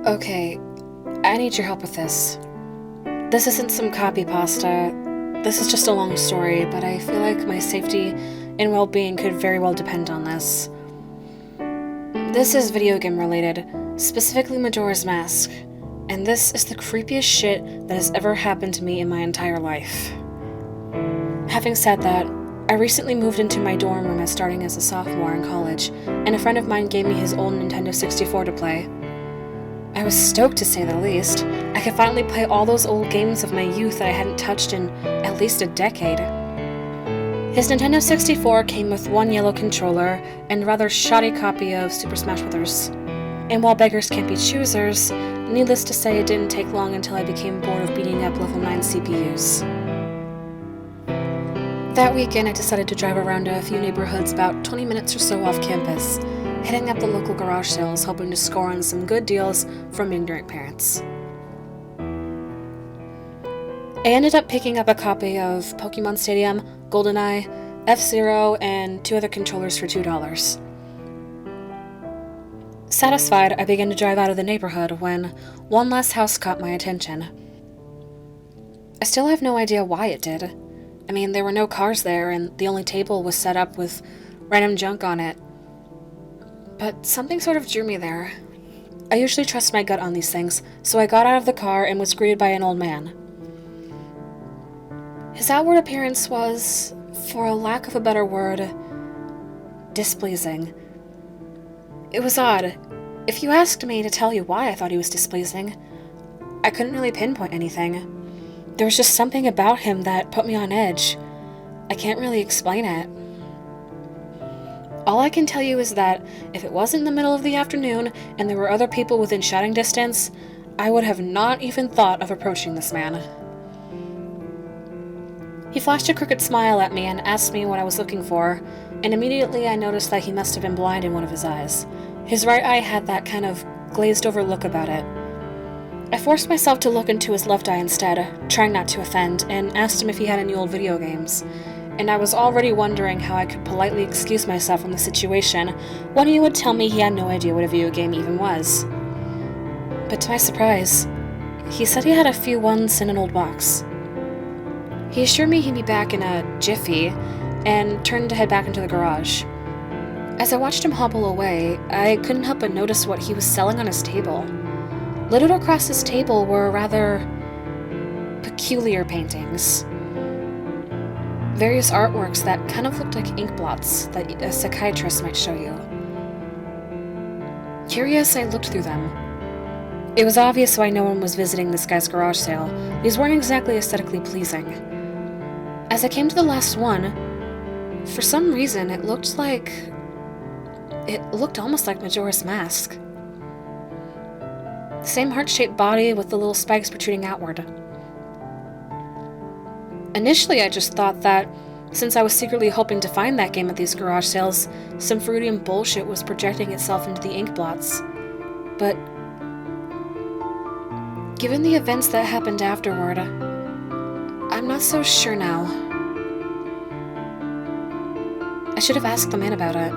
Okay, I need your help with this. This isn't some copy pasta. This is just a long story, but I feel like my safety and well-being could very well depend on this. This is video game related, specifically Majora's Mask, and this is the creepiest shit that has ever happened to me in my entire life. Having said that, I recently moved into my dorm room starting as a sophomore in college, and a friend of mine gave me his old Nintendo 64 to play. I was stoked, to say the least. I could finally play all those old games of my youth that I hadn't touched in at least a decade. His Nintendo 64 came with one yellow controller and a rather shoddy copy of Super Smash Bros. And while beggars can't be choosers, needless to say it didn't take long until I became bored of beating up level 9 CPUs. That weekend I decided to drive around a few neighborhoods about 20 minutes or so off campus, hitting up the local garage sales hoping to score on some good deals from ignorant parents. I ended up picking up a copy of Pokemon Stadium, GoldenEye, F-Zero, and 2 other controllers for $2. Satisfied, I began to drive out of the neighborhood when one last house caught my attention. I still have no idea why it did. I mean, there were no cars there, and the only table was set up with random junk on it. But something sort of drew me there. I usually trust my gut on these things, so I got out of the car and was greeted by an old man. His outward appearance was, for a lack of a better word, displeasing. It was odd. If you asked me to tell you why I thought he was displeasing, I couldn't really pinpoint anything. There was just something about him that put me on edge. I can't really explain it. All I can tell you is that if it wasn't in the middle of the afternoon and there were other people within shouting distance, I would have not even thought of approaching this man. He flashed a crooked smile at me and asked me what I was looking for, and immediately I noticed that he must have been blind in one of his eyes. His right eye had that kind of glazed-over look about it. I forced myself to look into his left eye instead, trying not to offend, and asked him if he had any old video games. And I was already wondering how I could politely excuse myself from the situation when he would tell me he had no idea what a video game even was. But to my surprise, he said he had a few ones in an old box. He assured me he'd be back in a jiffy, and turned to head back into the garage. As I watched him hobble away, I couldn't help but notice what he was selling on his table. Littered across his table were rather peculiar paintings. Various artworks that kind of looked like ink blots that a psychiatrist might show you. Curious, I looked through them. It was obvious why no one was visiting this guy's garage sale. These weren't exactly aesthetically pleasing. As I came to the last one, for some reason it looked almost like Majora's Mask. The same heart-shaped body with the little spikes protruding outward. Initially, I just thought that, since I was secretly hoping to find that game at these garage sales, some Freudian bullshit was projecting itself into the ink blots. But given the events that happened afterward, I'm not so sure now. I should have asked the man about it.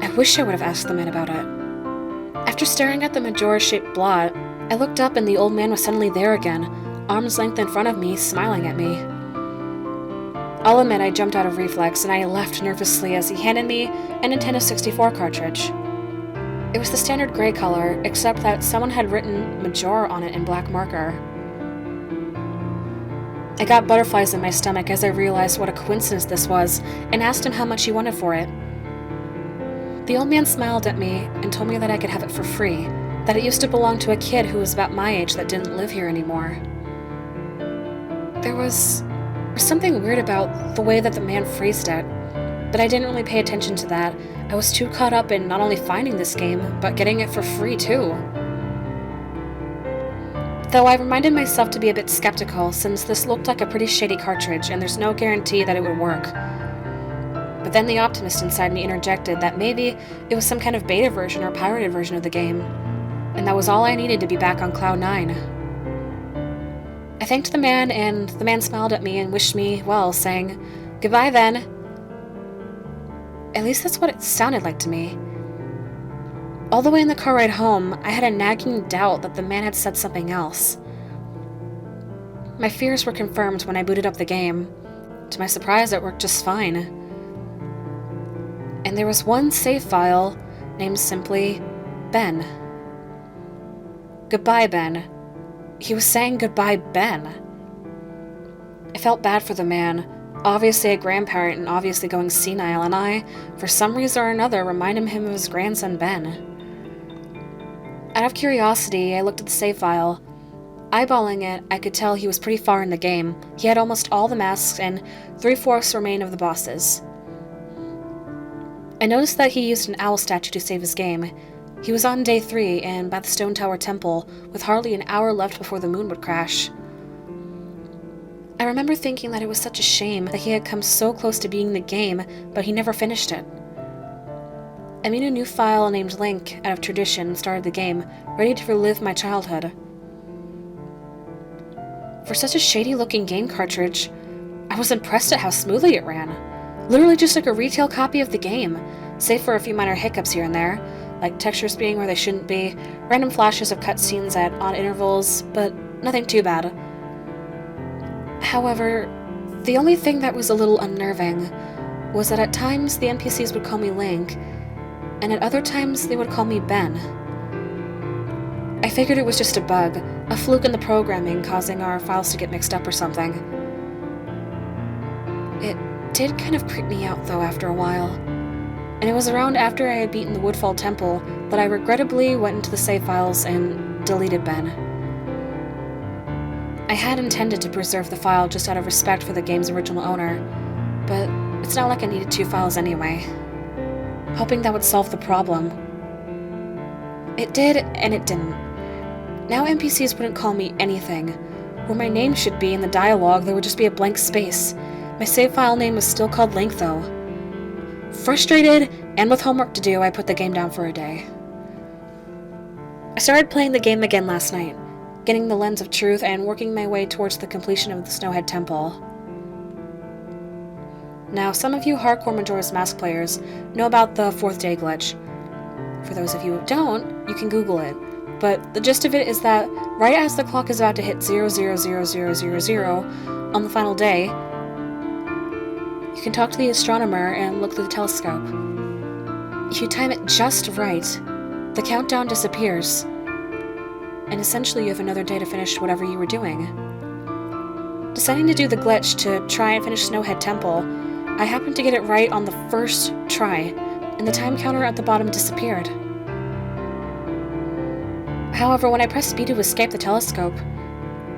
I wish I would have asked the man about it. After staring at the Majora-shaped blot, I looked up and the old man was suddenly there again, arm's length in front of me, smiling at me. I'll admit I jumped out of reflex and I laughed nervously as he handed me a Nintendo 64 cartridge. It was the standard gray color, except that someone had written Majora on it in black marker. I got butterflies in my stomach as I realized what a coincidence this was, and asked him how much he wanted for it. The old man smiled at me and told me that I could have it for free, that it used to belong to a kid who was about my age that didn't live here anymore. There was something weird about the way that the man phrased it, but I didn't really pay attention to that. I was too caught up in not only finding this game, but getting it for free too. Though I reminded myself to be a bit skeptical, since this looked like a pretty shady cartridge and there's no guarantee that it would work. But then the optimist inside me interjected that maybe it was some kind of beta version or pirated version of the game, and that was all I needed to be back on Cloud 9. I thanked the man, and the man smiled at me and wished me well, saying, "Goodbye then." At least that's what it sounded like to me. All the way in the car ride home, I had a nagging doubt that the man had said something else. My fears were confirmed when I booted up the game. To my surprise, it worked just fine. And there was one save file named simply Ben. Goodbye, Ben. He was saying goodbye, Ben. I felt bad for the man, obviously a grandparent and obviously going senile, and I, for some reason or another, reminded him of his grandson, Ben. Out of curiosity, I looked at the save file. Eyeballing it, I could tell he was pretty far in the game. He had almost all the masks and 3/4 remain of the bosses. I noticed that he used an owl statue to save his game. He was on day 3 and by the Stone Tower Temple, with hardly an hour left before the moon would crash. I remember thinking that it was such a shame that he had come so close to beating the game, but he never finished it. I made a new file named Link out of tradition and started the game, ready to relive my childhood. For such a shady-looking game cartridge, I was impressed at how smoothly it ran. Literally just like a retail copy of the game, save for a few minor hiccups here and there, like textures being where they shouldn't be, random flashes of cutscenes at odd intervals, but nothing too bad. However, the only thing that was a little unnerving was that at times the NPCs would call me Link, and at other times they would call me Ben. I figured it was just a bug, a fluke in the programming causing our files to get mixed up or something. It did kind of creep me out though after a while, and it was around after I had beaten the Woodfall Temple that I regrettably went into the save files and deleted Ben. I had intended to preserve the file just out of respect for the game's original owner, but it's not like I needed 2 files anyway. Hoping that would solve the problem. It did, and it didn't. Now NPCs wouldn't call me anything. Where my name should be in the dialogue, there would just be a blank space. My save file name was still called Link, though. Frustrated, and with homework to do, I put the game down for a day. I started playing the game again last night, getting the lens of truth and working my way towards the completion of the Snowhead Temple. Now, some of you hardcore Majora's Mask players know about the 4th day glitch. For those of you who don't, you can Google it. But the gist of it is that right as the clock is about to hit 000000 on the final day, you can talk to the astronomer and look through the telescope. If you time it just right, the countdown disappears, and essentially you have another day to finish whatever you were doing. Deciding to do the glitch to try and finish Snowhead Temple, I happened to get it right on the first try, and the time counter at the bottom disappeared. However, when I pressed B to escape the telescope,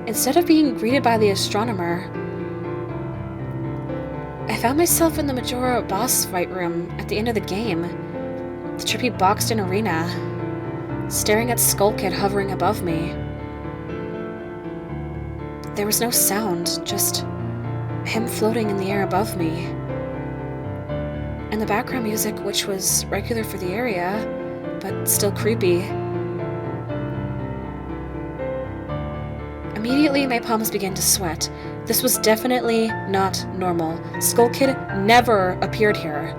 instead of being greeted by the astronomer, I found myself in the Majora boss fight room at the end of the game, the trippy boxed-in arena, staring at Skull Kid hovering above me. There was no sound, just him floating in the air above me. And the background music, which was regular for the area, but still creepy. Immediately, my palms began to sweat. This was definitely not normal. Skull Kid never appeared here.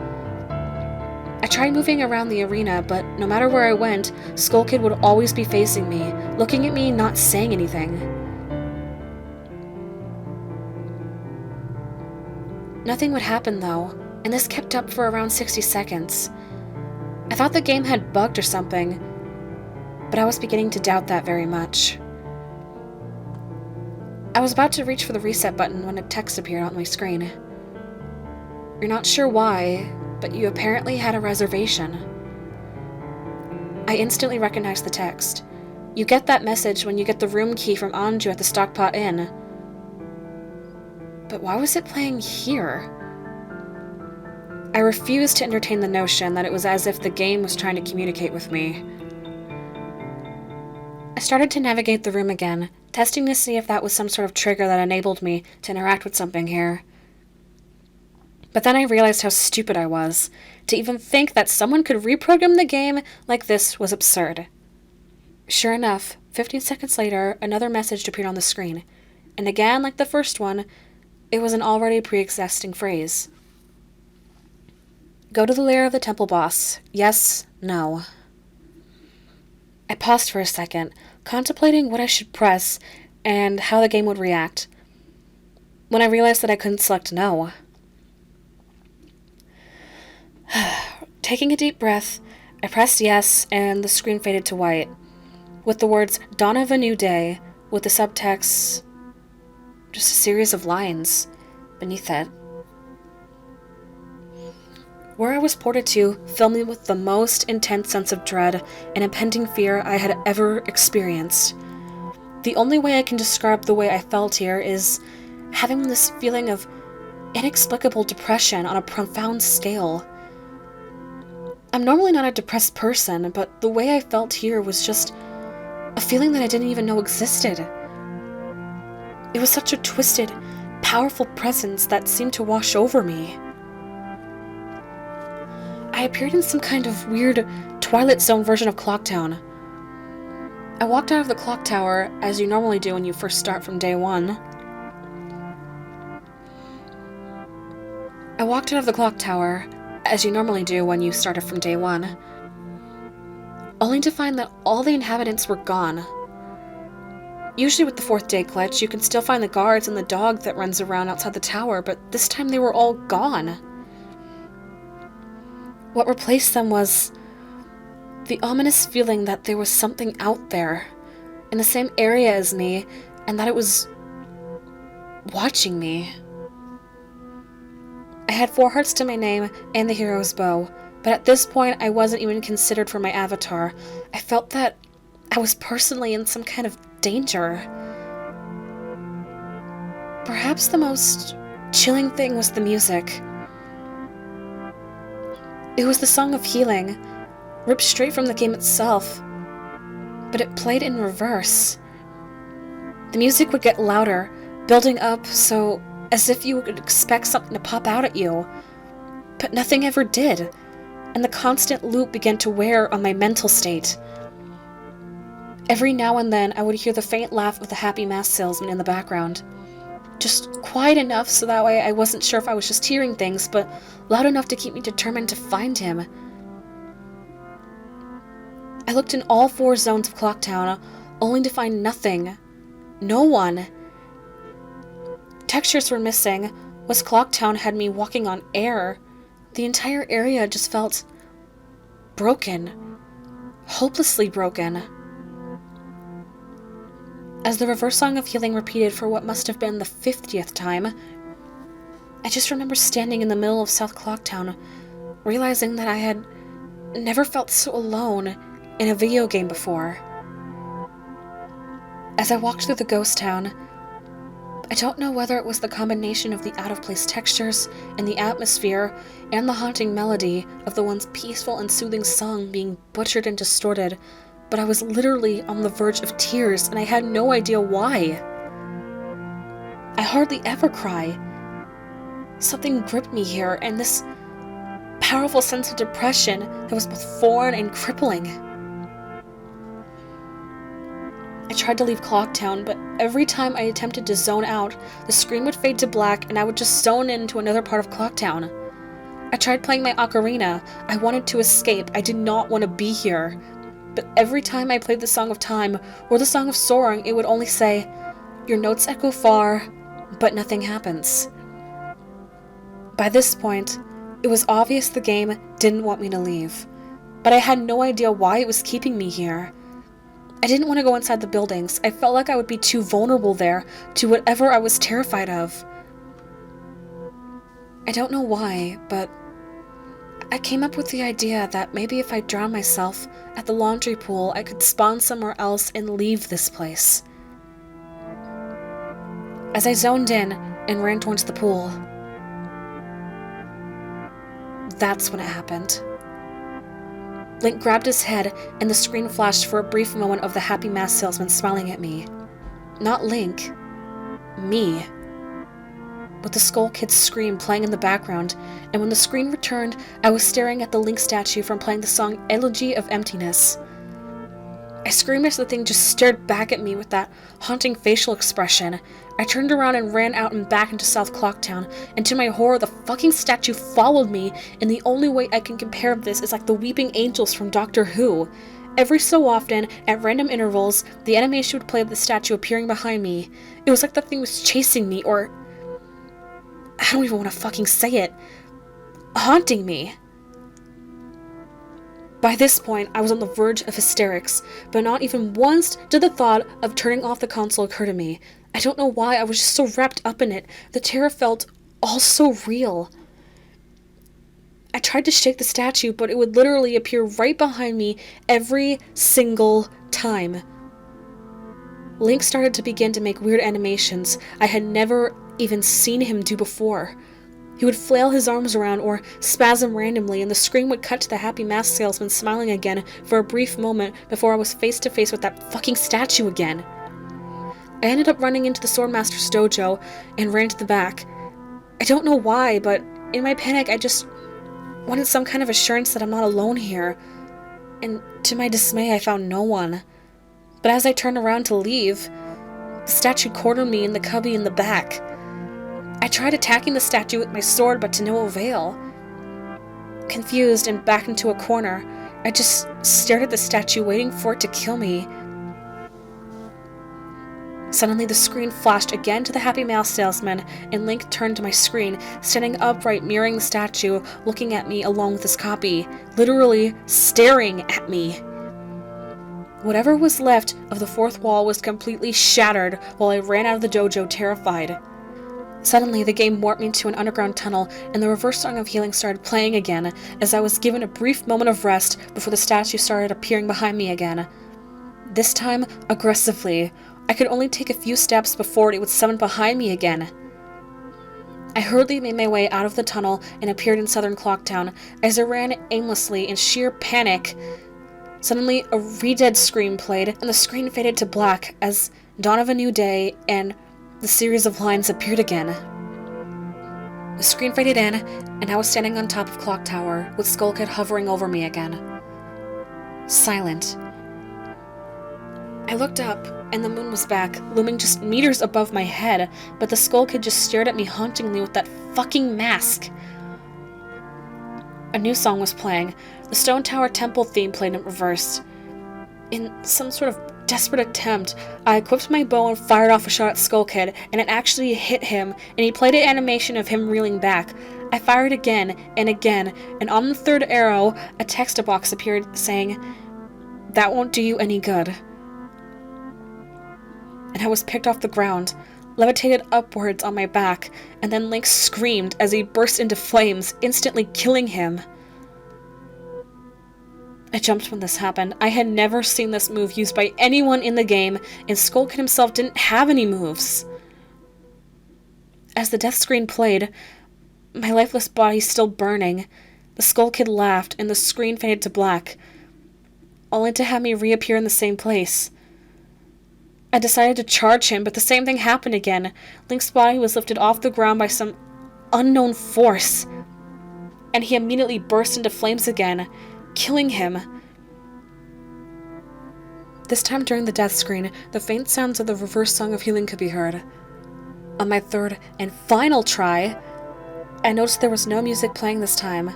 I tried moving around the arena, but no matter where I went, Skull Kid would always be facing me, looking at me, not saying anything. Nothing would happen, though, and this kept up for around 60 seconds. I thought the game had bugged or something, but I was beginning to doubt that very much. I was about to reach for the reset button when a text appeared on my screen. You're not sure why, but you apparently had a reservation. I instantly recognized the text. You get that message when you get the room key from Anju at the Stockpot Inn. But why was it playing here? I refused to entertain the notion that it was as if the game was trying to communicate with me. I started to navigate the room again, testing to see if that was some sort of trigger that enabled me to interact with something here. But then I realized how stupid I was. To even think that someone could reprogram the game like this was absurd. Sure enough, 15 seconds later, another message appeared on the screen. And again, like the first one, it was an already pre-existing phrase. Go to the lair of the temple boss. Yes, no. I paused for a second, contemplating what I should press and how the game would react, when I realized that I couldn't select no. Taking a deep breath, I pressed yes, and the screen faded to white, with the words "Dawn of a New Day," with the subtext, just a series of lines beneath it. Where I was ported to filled me with the most intense sense of dread and impending fear I had ever experienced. The only way I can describe the way I felt here is having this feeling of inexplicable depression on a profound scale. I'm normally not a depressed person, but the way I felt here was just a feeling that I didn't even know existed. It was such a twisted, powerful presence that seemed to wash over me. I appeared in some kind of weird Twilight Zone version of Clocktown. I walked out of the clock tower, as you normally do when you first start from day one. Only to find that all the inhabitants were gone. Usually with the 4th day glitch, you can still find the guards and the dog that runs around outside the tower, but this time they were all gone. What replaced them was the ominous feeling that there was something out there, in the same area as me, and that it was watching me. I had 4 hearts to my name and the hero's bow, but at this point I wasn't even considered for my avatar. I felt that I was personally in some kind of danger. Perhaps the most chilling thing was the music. It was the Song of Healing, ripped straight from the game itself, but it played in reverse. The music would get louder, building up so as if you would expect something to pop out at you, but nothing ever did, and the constant loop began to wear on my mental state. Every now and then I would hear the faint laugh of the happy mask salesman in the background. Just quiet enough so that way I wasn't sure if I was just hearing things, but loud enough to keep me determined to find him. I looked in all 4 zones of Clocktown, only to find nothing. No one. Textures were missing. West Clocktown had me walking on air. The entire area just felt broken. Hopelessly broken. As the reverse Song of Healing repeated for what must have been the 50th time, I just remember standing in the middle of South Clocktown, realizing that I had never felt so alone in a video game before. As I walked through the ghost town, I don't know whether it was the combination of the out-of-place textures and the atmosphere and the haunting melody of the once peaceful and soothing song being butchered and distorted, but I was literally on the verge of tears and I had no idea why. I hardly ever cry. Something gripped me here, and this powerful sense of depression that was both foreign and crippling. I tried to leave Clocktown, but every time I attempted to zone out, the screen would fade to black and I would just zone into another part of Clocktown. I tried playing my ocarina. I wanted to escape. I did not want to be here. But every time I played the Song of Time or the Song of Soaring, it would only say, "Your notes echo far, but nothing happens." By this point, it was obvious the game didn't want me to leave, but I had no idea why it was keeping me here. I didn't want to go inside the buildings. I felt like I would be too vulnerable there to whatever I was terrified of. I don't know why, but I came up with the idea that maybe if I drowned myself at the laundry pool, I could spawn somewhere else and leave this place. As I zoned in and ran towards the pool, that's when it happened. Link grabbed his head, and the screen flashed for a brief moment of the happy mask salesman smiling at me. Not Link. Me. With the Skull Kid's scream playing in the background, and when the screen returned, I was staring at the Link statue from playing the song Elegy of Emptiness. I screamed as the thing just stared back at me with that haunting facial expression. I turned around and ran out and back into South Clocktown, and to my horror, the fucking statue followed me, and the only way I can compare this is like the weeping angels from Doctor Who. Every so often, at random intervals, the animation would play of the statue appearing behind me. It was like the thing was chasing me, or... I don't even want to fucking say it. Haunting me. By this point, I was on the verge of hysterics, but not even once did the thought of turning off the console occur to me. I don't know why, I was just so wrapped up in it. The terror felt all so real. I tried to shake the statue, but it would literally appear right behind me every single time. Link started to begin to make weird animations I had never even seen him do before. He would flail his arms around or spasm randomly, and the screen would cut to the happy mask salesman smiling again for a brief moment before I was face to face with that fucking statue again. I ended up running into the Swordmaster's dojo and ran to the back. I don't know why, but in my panic I just wanted some kind of assurance that I'm not alone here. And to my dismay, I found no one. But as I turned around to leave, the statue cornered me in the cubby in the back. I tried attacking the statue with my sword, but to no avail. Confused and backed into a corner, I just stared at the statue, waiting for it to kill me. Suddenly, the screen flashed again to the happy mask salesman, and Link turned to my screen, standing upright, mirroring the statue, looking at me along with his copy, literally staring at me. Whatever was left of the fourth wall was completely shattered while I ran out of the dojo, terrified. Suddenly, the game warped me to an underground tunnel, and the reverse song of healing started playing again, as I was given a brief moment of rest before the statue started appearing behind me again. This time, aggressively. I could only take a few steps before it would summon behind me again. I hurriedly made my way out of the tunnel and appeared in Southern Clocktown. As I ran aimlessly in sheer panic, suddenly a redead screen played, and the screen faded to black as Dawn of a New Day and the series of lines appeared again. The screen faded in, and I was standing on top of Clock Tower, with Skullkid hovering over me again. Silent. I looked up, and the moon was back, looming just meters above my head, but the Skullkid just stared at me hauntingly with that fucking mask. A new song was playing. The Stone Tower Temple theme played in reverse. In some sort of desperate attempt, I equipped my bow and fired off a shot at Skullkid, and it actually hit him, and he played an animation of him reeling back. I fired again, and on the third arrow, a text box appeared saying, "That won't do you any good." And I was picked off the ground, levitated upwards on my back, and then Link screamed as he burst into flames, instantly killing him. I jumped when this happened. I had never seen this move used by anyone in the game, and Skullkid himself didn't have any moves. As the death screen played, my lifeless body still burning, the Skullkid laughed and the screen faded to black, only to have me reappear in the same place. I decided to charge him, but the same thing happened again. Link's body was lifted off the ground by some unknown force, and he immediately burst into flames again, killing him. This time during the death screen, the faint sounds of the reverse song of healing could be heard. On my third and final try, I noticed there was no music playing this time,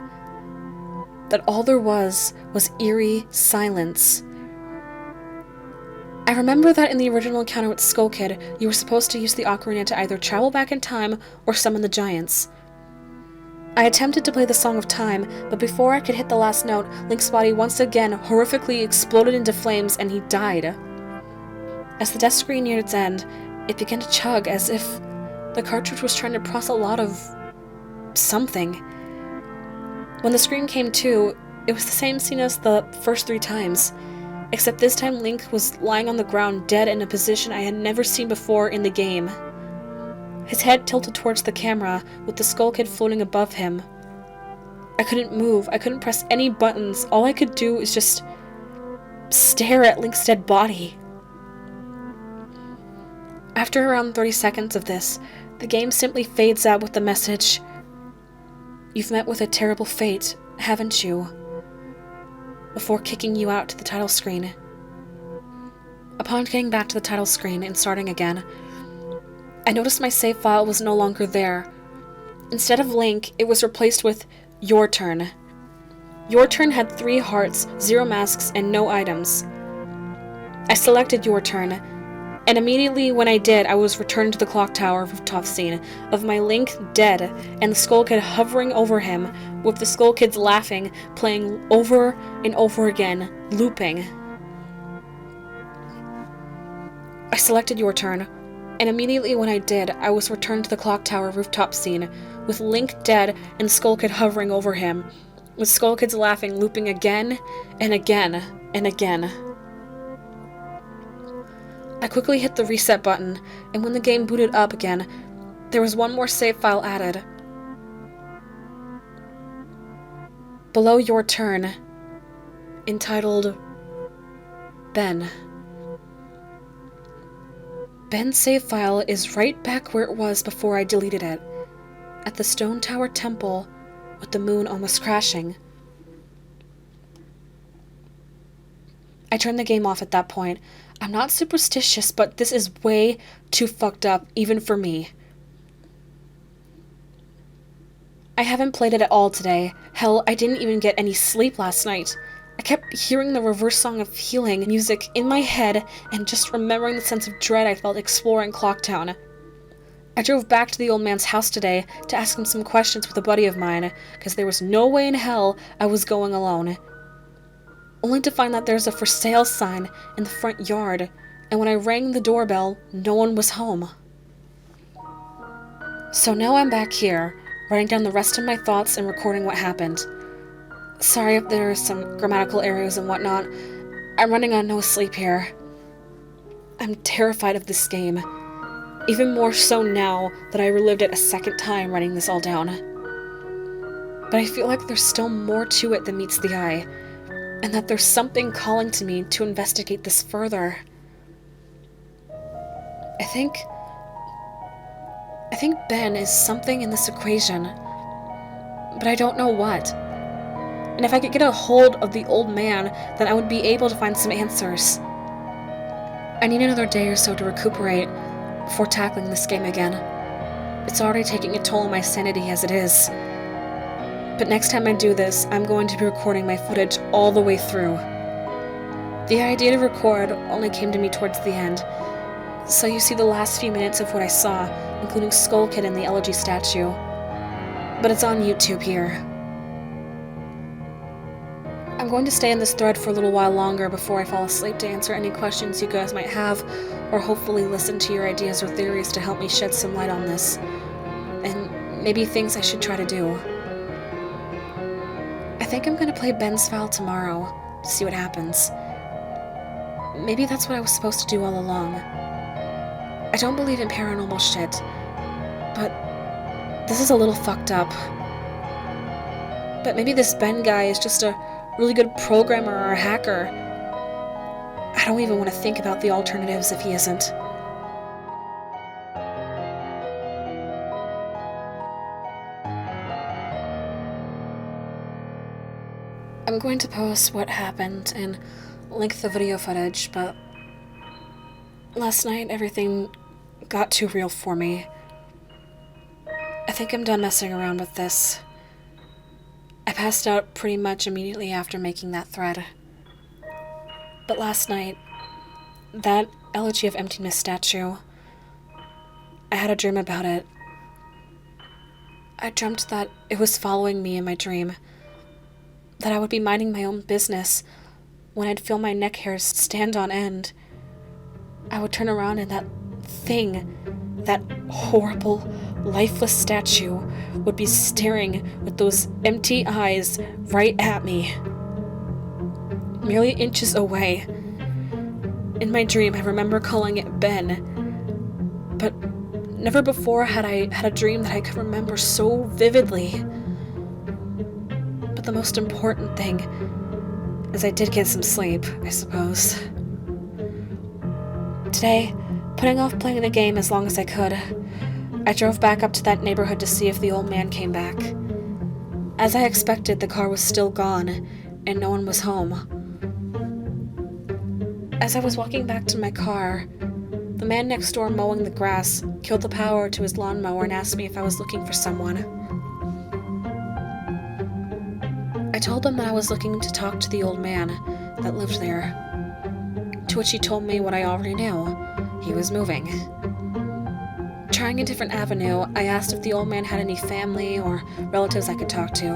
that all there was eerie silence. I remember that in the original encounter with Skullkid, you were supposed to use the ocarina to either travel back in time or summon the giants. I attempted to play the Song of Time, but before I could hit the last note, Link's body once again horrifically exploded into flames and he died. As the death screen neared its end, it began to chug as if the cartridge was trying to process a lot of something. When the screen came to, it was the same scene as the first 3 times, except this time Link was lying on the ground dead in a position I had never seen before in the game. His head tilted towards the camera, with the Skullkid floating above him. I couldn't move, I couldn't press any buttons, all I could do was just stare at Link's dead body. After around 30 seconds of this, the game simply fades out with the message, "You've met with a terrible fate, haven't you?" before kicking you out to the title screen. Upon getting back to the title screen and starting again, I noticed my save file was no longer there. Instead of Link, it was replaced with "Your turn." Your turn had 3 hearts, 0 masks, and no items. I selected your turn, and immediately when I did, I was returned to the clock tower rooftop scene of my Link dead and the Skull Kid hovering over him, with the Skull Kids laughing, playing over and over again, looping. I selected your turn, and immediately when I did, I was returned to the clock tower rooftop scene, with Link dead and Skull Kid hovering over him, with Skull Kids laughing, looping again and again and again. I quickly hit the reset button, and when the game booted up again, there was one more save file added. Below your turn, entitled Ben. Ben's save file is right back where it was before I deleted it, at the Stone Tower Temple with the moon almost crashing. I turned the game off at that point. I'm not superstitious, but this is way too fucked up, even for me. I haven't played it at all today. Hell, I didn't even get any sleep last night. I kept hearing the reverse song of healing music in my head and just remembering the sense of dread I felt exploring Clocktown. I drove back to the old man's house today to ask him some questions with a buddy of mine, because there was no way in hell I was going alone. Only to find that there's a for sale sign in the front yard, and when I rang the doorbell, no one was home. So now I'm back here, writing down the rest of my thoughts and recording what happened. Sorry if there are some grammatical errors and whatnot. I'm running on no sleep here. I'm terrified of this game, even more so now that I relived it a second time writing this all down. But I feel like there's still more to it than meets the eye, and that there's something calling to me to investigate this further. I think Ben is something in this equation, but I don't know what. And if I could get a hold of the old man, then I would be able to find some answers. I need another day or so to recuperate before tackling this game again. It's already taking a toll on my sanity as it is. But next time I do this, I'm going to be recording my footage all the way through. The idea to record only came to me towards the end, so you see the last few minutes of what I saw, including Skull Kid and the elegy statue. But it's on YouTube here. I'm going to stay in this thread for a little while longer before I fall asleep to answer any questions you guys might have, or hopefully listen to your ideas or theories to help me shed some light on this, and maybe things I should try to do. I think I'm gonna play Ben's file tomorrow to see what happens. Maybe that's what I was supposed to do all along. I don't believe in paranormal shit, but this is a little fucked up. But maybe this Ben guy is just a really good programmer or a hacker. I don't even want to think about the alternatives if he isn't. I'm going to post what happened and link the video footage, but last night everything got too real for me. I think I'm done messing around with this. I passed out pretty much immediately after making that thread. But last night, that Elegy of Emptiness statue, I had a dream about it. I dreamt that it was following me in my dream, that I would be minding my own business when I'd feel my neck hairs stand on end. I would turn around and that thing, that horrible, lifeless statue, would be staring with those empty eyes right at me, merely inches away. In my dream, I remember calling it Ben, but never before had I had a dream that I could remember so vividly. But the most important thing is I did get some sleep, I suppose. Today, putting off playing the game as long as I could, I drove back up to that neighborhood to see if the old man came back. As I expected, the car was still gone, and no one was home. As I was walking back to my car, the man next door mowing the grass killed the power to his lawnmower and asked me if I was looking for someone. I told them that I was looking to talk to the old man that lived there, to which he told me what I already knew. He was moving. Trying a different avenue, I asked if the old man had any family or relatives I could talk to.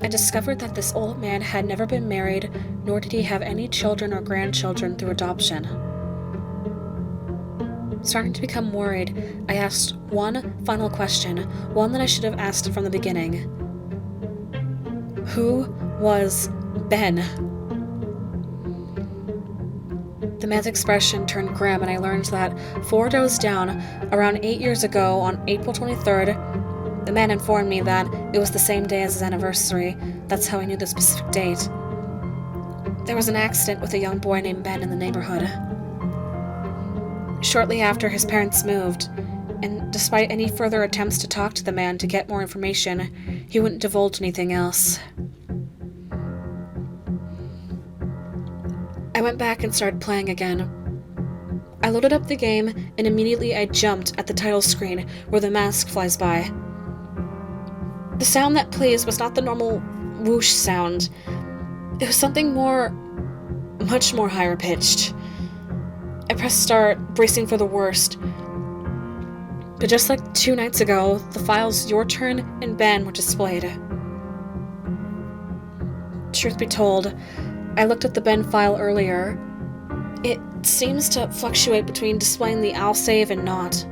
I discovered that this old man had never been married, nor did he have any children or grandchildren through adoption. Starting to become worried, I asked one final question, one that I should have asked from the beginning. Who was Ben? The man's expression turned grim, and I learned that 4 doors down, around 8 years ago, on April 23rd, the man informed me that it was the same day as his anniversary. That's how I knew the specific date. There was an accident with a young boy named Ben in the neighborhood. Shortly after, his parents moved, and despite any further attempts to talk to the man to get more information, he wouldn't divulge anything else. I went back and started playing again. I loaded up the game, and immediately I jumped at the title screen where the mask flies by. The sound that plays was not the normal whoosh sound. It was something much more higher pitched. I pressed start, bracing for the worst. But just like 2 nights ago, the files Your Turn and Ben were displayed. Truth be told, I looked at the Ben file earlier. It seems to fluctuate between displaying the I'll save and not.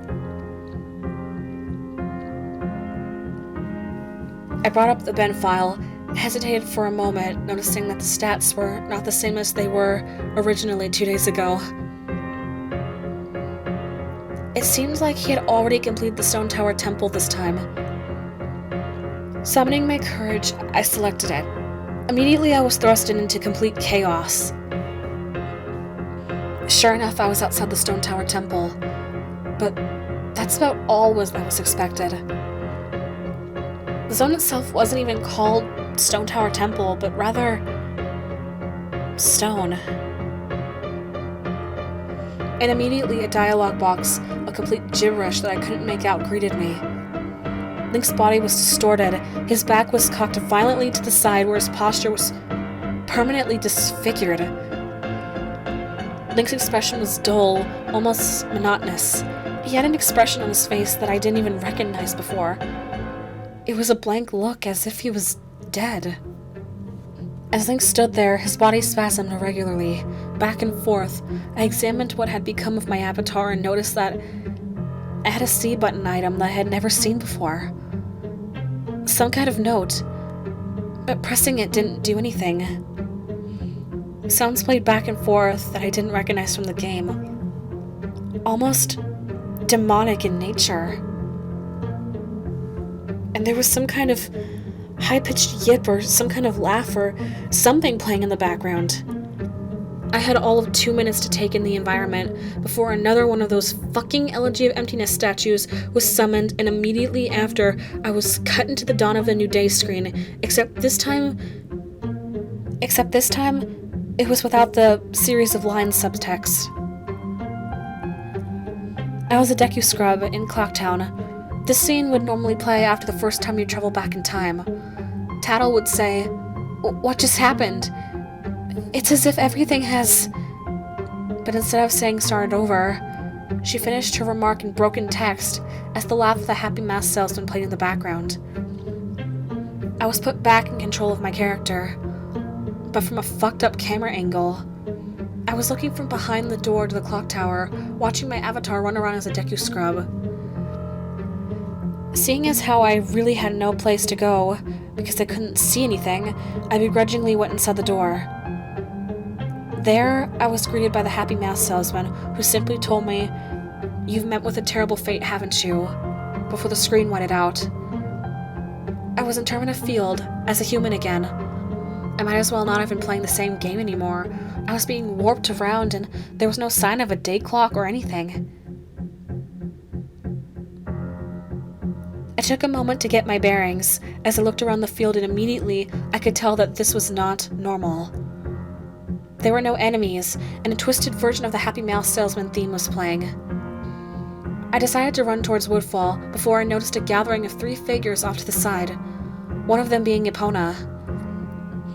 I brought up the Ben file, hesitated for a moment, noticing that the stats were not the same as they were originally 2 days ago. It seems like he had already completed the Stone Tower Temple this time. Summoning my courage, I selected it. Immediately I was thrusted into complete chaos. Sure enough, I was outside the Stone Tower Temple, but that's about all that was expected. The zone itself wasn't even called Stone Tower Temple, but rather stone. And immediately a dialogue box, a complete gibberish that I couldn't make out, greeted me. Link's body was distorted, his back was cocked violently to the side where his posture was permanently disfigured. Link's expression was dull, almost monotonous. He had an expression on his face that I didn't even recognize before. It was a blank look, as if he was dead. As Link stood there, his body spasmed irregularly, back and forth. I examined what had become of my avatar and noticed that I had a C button item that I had never seen before. Some kind of note, but pressing it didn't do anything. Sounds played back and forth that I didn't recognize from the game. Almost demonic in nature. And there was some kind of high-pitched yip or some kind of laugh or something playing in the background. I had all of 2 minutes to take in the environment before another one of those fucking Elegy of Emptiness statues was summoned, and immediately after, I was cut into the Dawn of the New Day screen, except this time, it was without the series of lines subtext. I was a Deku scrub in Clocktown. This scene would normally play after the first time you travel back in time. Tattle would say, "What just happened? It's as if everything has..." But instead of saying "started over," she finished her remark in broken text as the laugh of the happy mask salesman played in the background. I was put back in control of my character, but from a fucked up camera angle. I was looking from behind the door to the clock tower, watching my avatar run around as a Deku scrub. Seeing as how I really had no place to go, because I couldn't see anything, I begrudgingly went inside the door. There, I was greeted by the happy mask salesman, who simply told me, "You've met with a terrible fate, haven't you?" before the screen whited out. I was in Termina Field, as a human again. I might as well not have been playing the same game anymore. I was being warped around, and there was no sign of a day clock or anything. I took a moment to get my bearings, as I looked around the field, and immediately I could tell that this was not normal. There were no enemies, and a twisted version of the Happy Mouse Salesman theme was playing. I decided to run towards Woodfall before I noticed a gathering of 3 figures off to the side. one of them being Epona.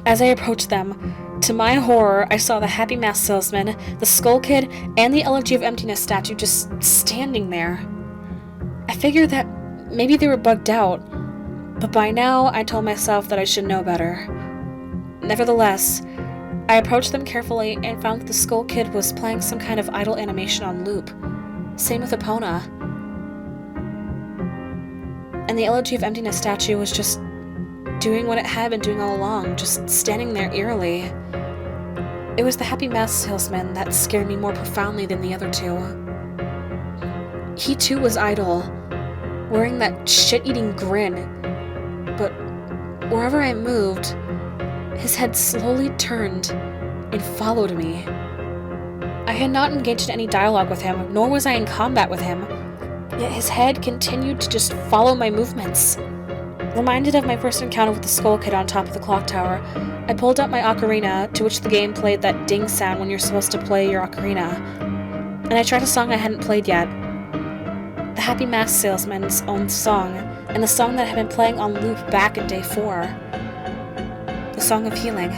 As I approached them, to my horror, I saw the Happy Mask Salesman, the Skull Kid, and the Elegy of Emptiness statue just standing there. I figured that maybe they were bugged out, but by now I told myself that I should know better. Nevertheless, I approached them carefully and found that the Skull Kid was playing some kind of idle animation on loop. Same with Epona. And the Elegy of Emptiness statue was just doing what it had been doing all along, just standing there eerily. It was the Happy Mask Salesman that scared me more profoundly than the other two. He too was idle, wearing that shit-eating grin, but wherever I moved, his head slowly turned and followed me. I had not engaged in any dialogue with him, nor was I in combat with him, yet his head continued to just follow my movements. Reminded of my first encounter with the Skull Kid on top of the clock tower, I pulled out my ocarina, to which the game played that ding sound when you're supposed to play your ocarina, and I tried a song I hadn't played yet. The Happy Mask Salesman's own song, and the song that had been playing on loop back in day 4. The Song of Healing.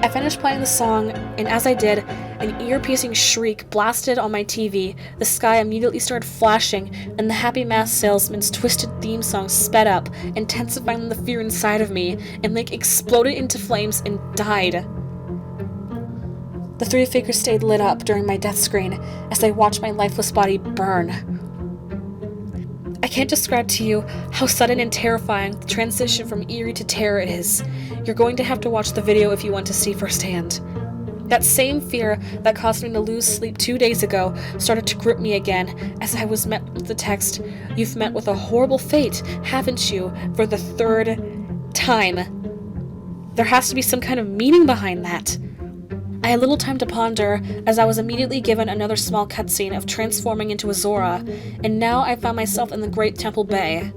I finished playing the song, and as I did, an ear-piercing shriek blasted on my TV, the sky immediately started flashing, and the Happy Mask Salesman's twisted theme song sped up, intensifying the fear inside of me, and exploded into flames and died. The 3 figures stayed lit up during my death screen as I watched my lifeless body burn. I can't describe to you how sudden and terrifying the transition from eerie to terror it is. You're going to have to watch the video if you want to see firsthand. That same fear that caused me to lose sleep 2 days ago started to grip me again as I was met with the text, "You've met with a horrible fate, haven't you, for the 3rd time?" There has to be some kind of meaning behind that. I had little time to ponder, as I was immediately given another small cutscene of transforming into a Zora, and now I found myself in the Great Temple Bay.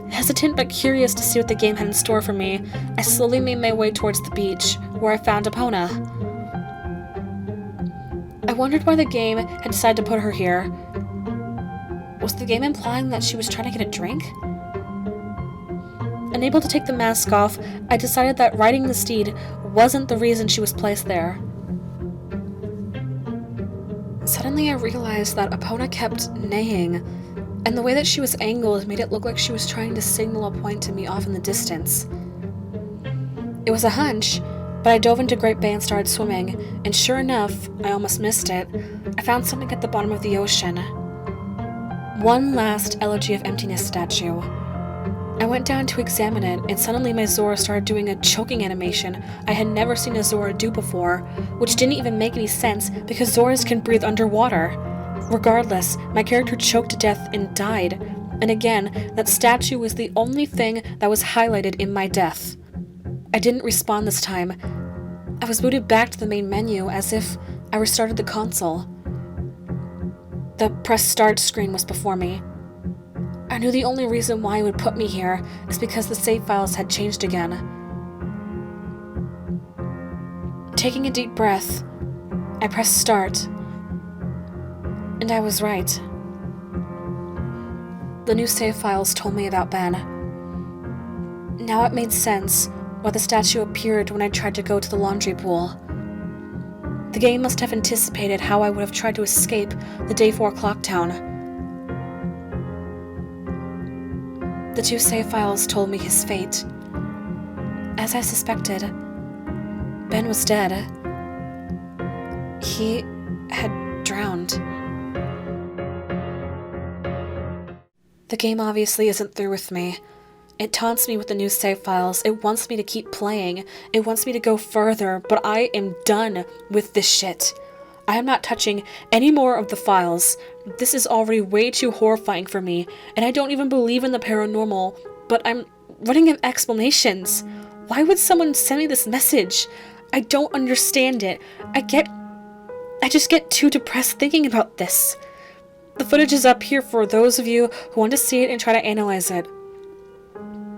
Hesitant but curious to see what the game had in store for me, I slowly made my way towards the beach, where I found Epona. I wondered why the game had decided to put her here. Was the game implying that she was trying to get a drink? Unable to take the mask off, I decided that riding the steed wasn't the reason she was placed there. Suddenly I realized that Epona kept neighing, and the way that she was angled made it look like she was trying to signal a point to me off in the distance. It was a hunch, but I dove into Great Bay and started swimming, and sure enough, I almost missed it. I found something at the bottom of the ocean. One last Elegy of Emptiness statue. I went down to examine it, and suddenly my Zora started doing a choking animation I had never seen a Zora do before, which didn't even make any sense because Zoras can breathe underwater. Regardless, my character choked to death and died, and again, that statue was the only thing that was highlighted in my death. I didn't respawn this time. I was booted back to the main menu as if I restarted the console. The press start screen was before me. I knew the only reason why it would put me here is because the save files had changed again. Taking a deep breath, I pressed start. And I was right. The new save files told me about Ben. Now it made sense why the statue appeared when I tried to go to the laundry pool. The game must have anticipated how I would have tried to escape the day 4 clock town. The 2 save files told me his fate. As I suspected, Ben was dead. He had drowned. The game obviously isn't through with me. It taunts me with the new save files. It wants me to keep playing. It wants me to go further, but I am done with this shit. I am not touching any more of the files. This is already way too horrifying for me, and I don't even believe in the paranormal, but I'm running out of explanations. Why would someone send me this message? I don't understand it. I just get too depressed thinking about this. The footage is up here for those of you who want to see it and try to analyze it.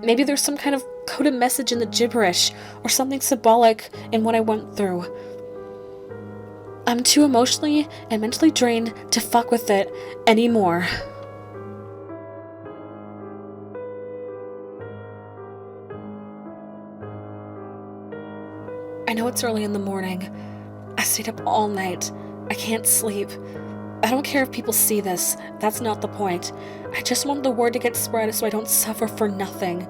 Maybe there's some kind of coded message in the gibberish, or something symbolic in what I went through. I'm too emotionally and mentally drained to fuck with it anymore. I know it's early in the morning. I stayed up all night. I can't sleep. I don't care if people see this. That's not the point. I just want the word to get spread so I don't suffer for nothing.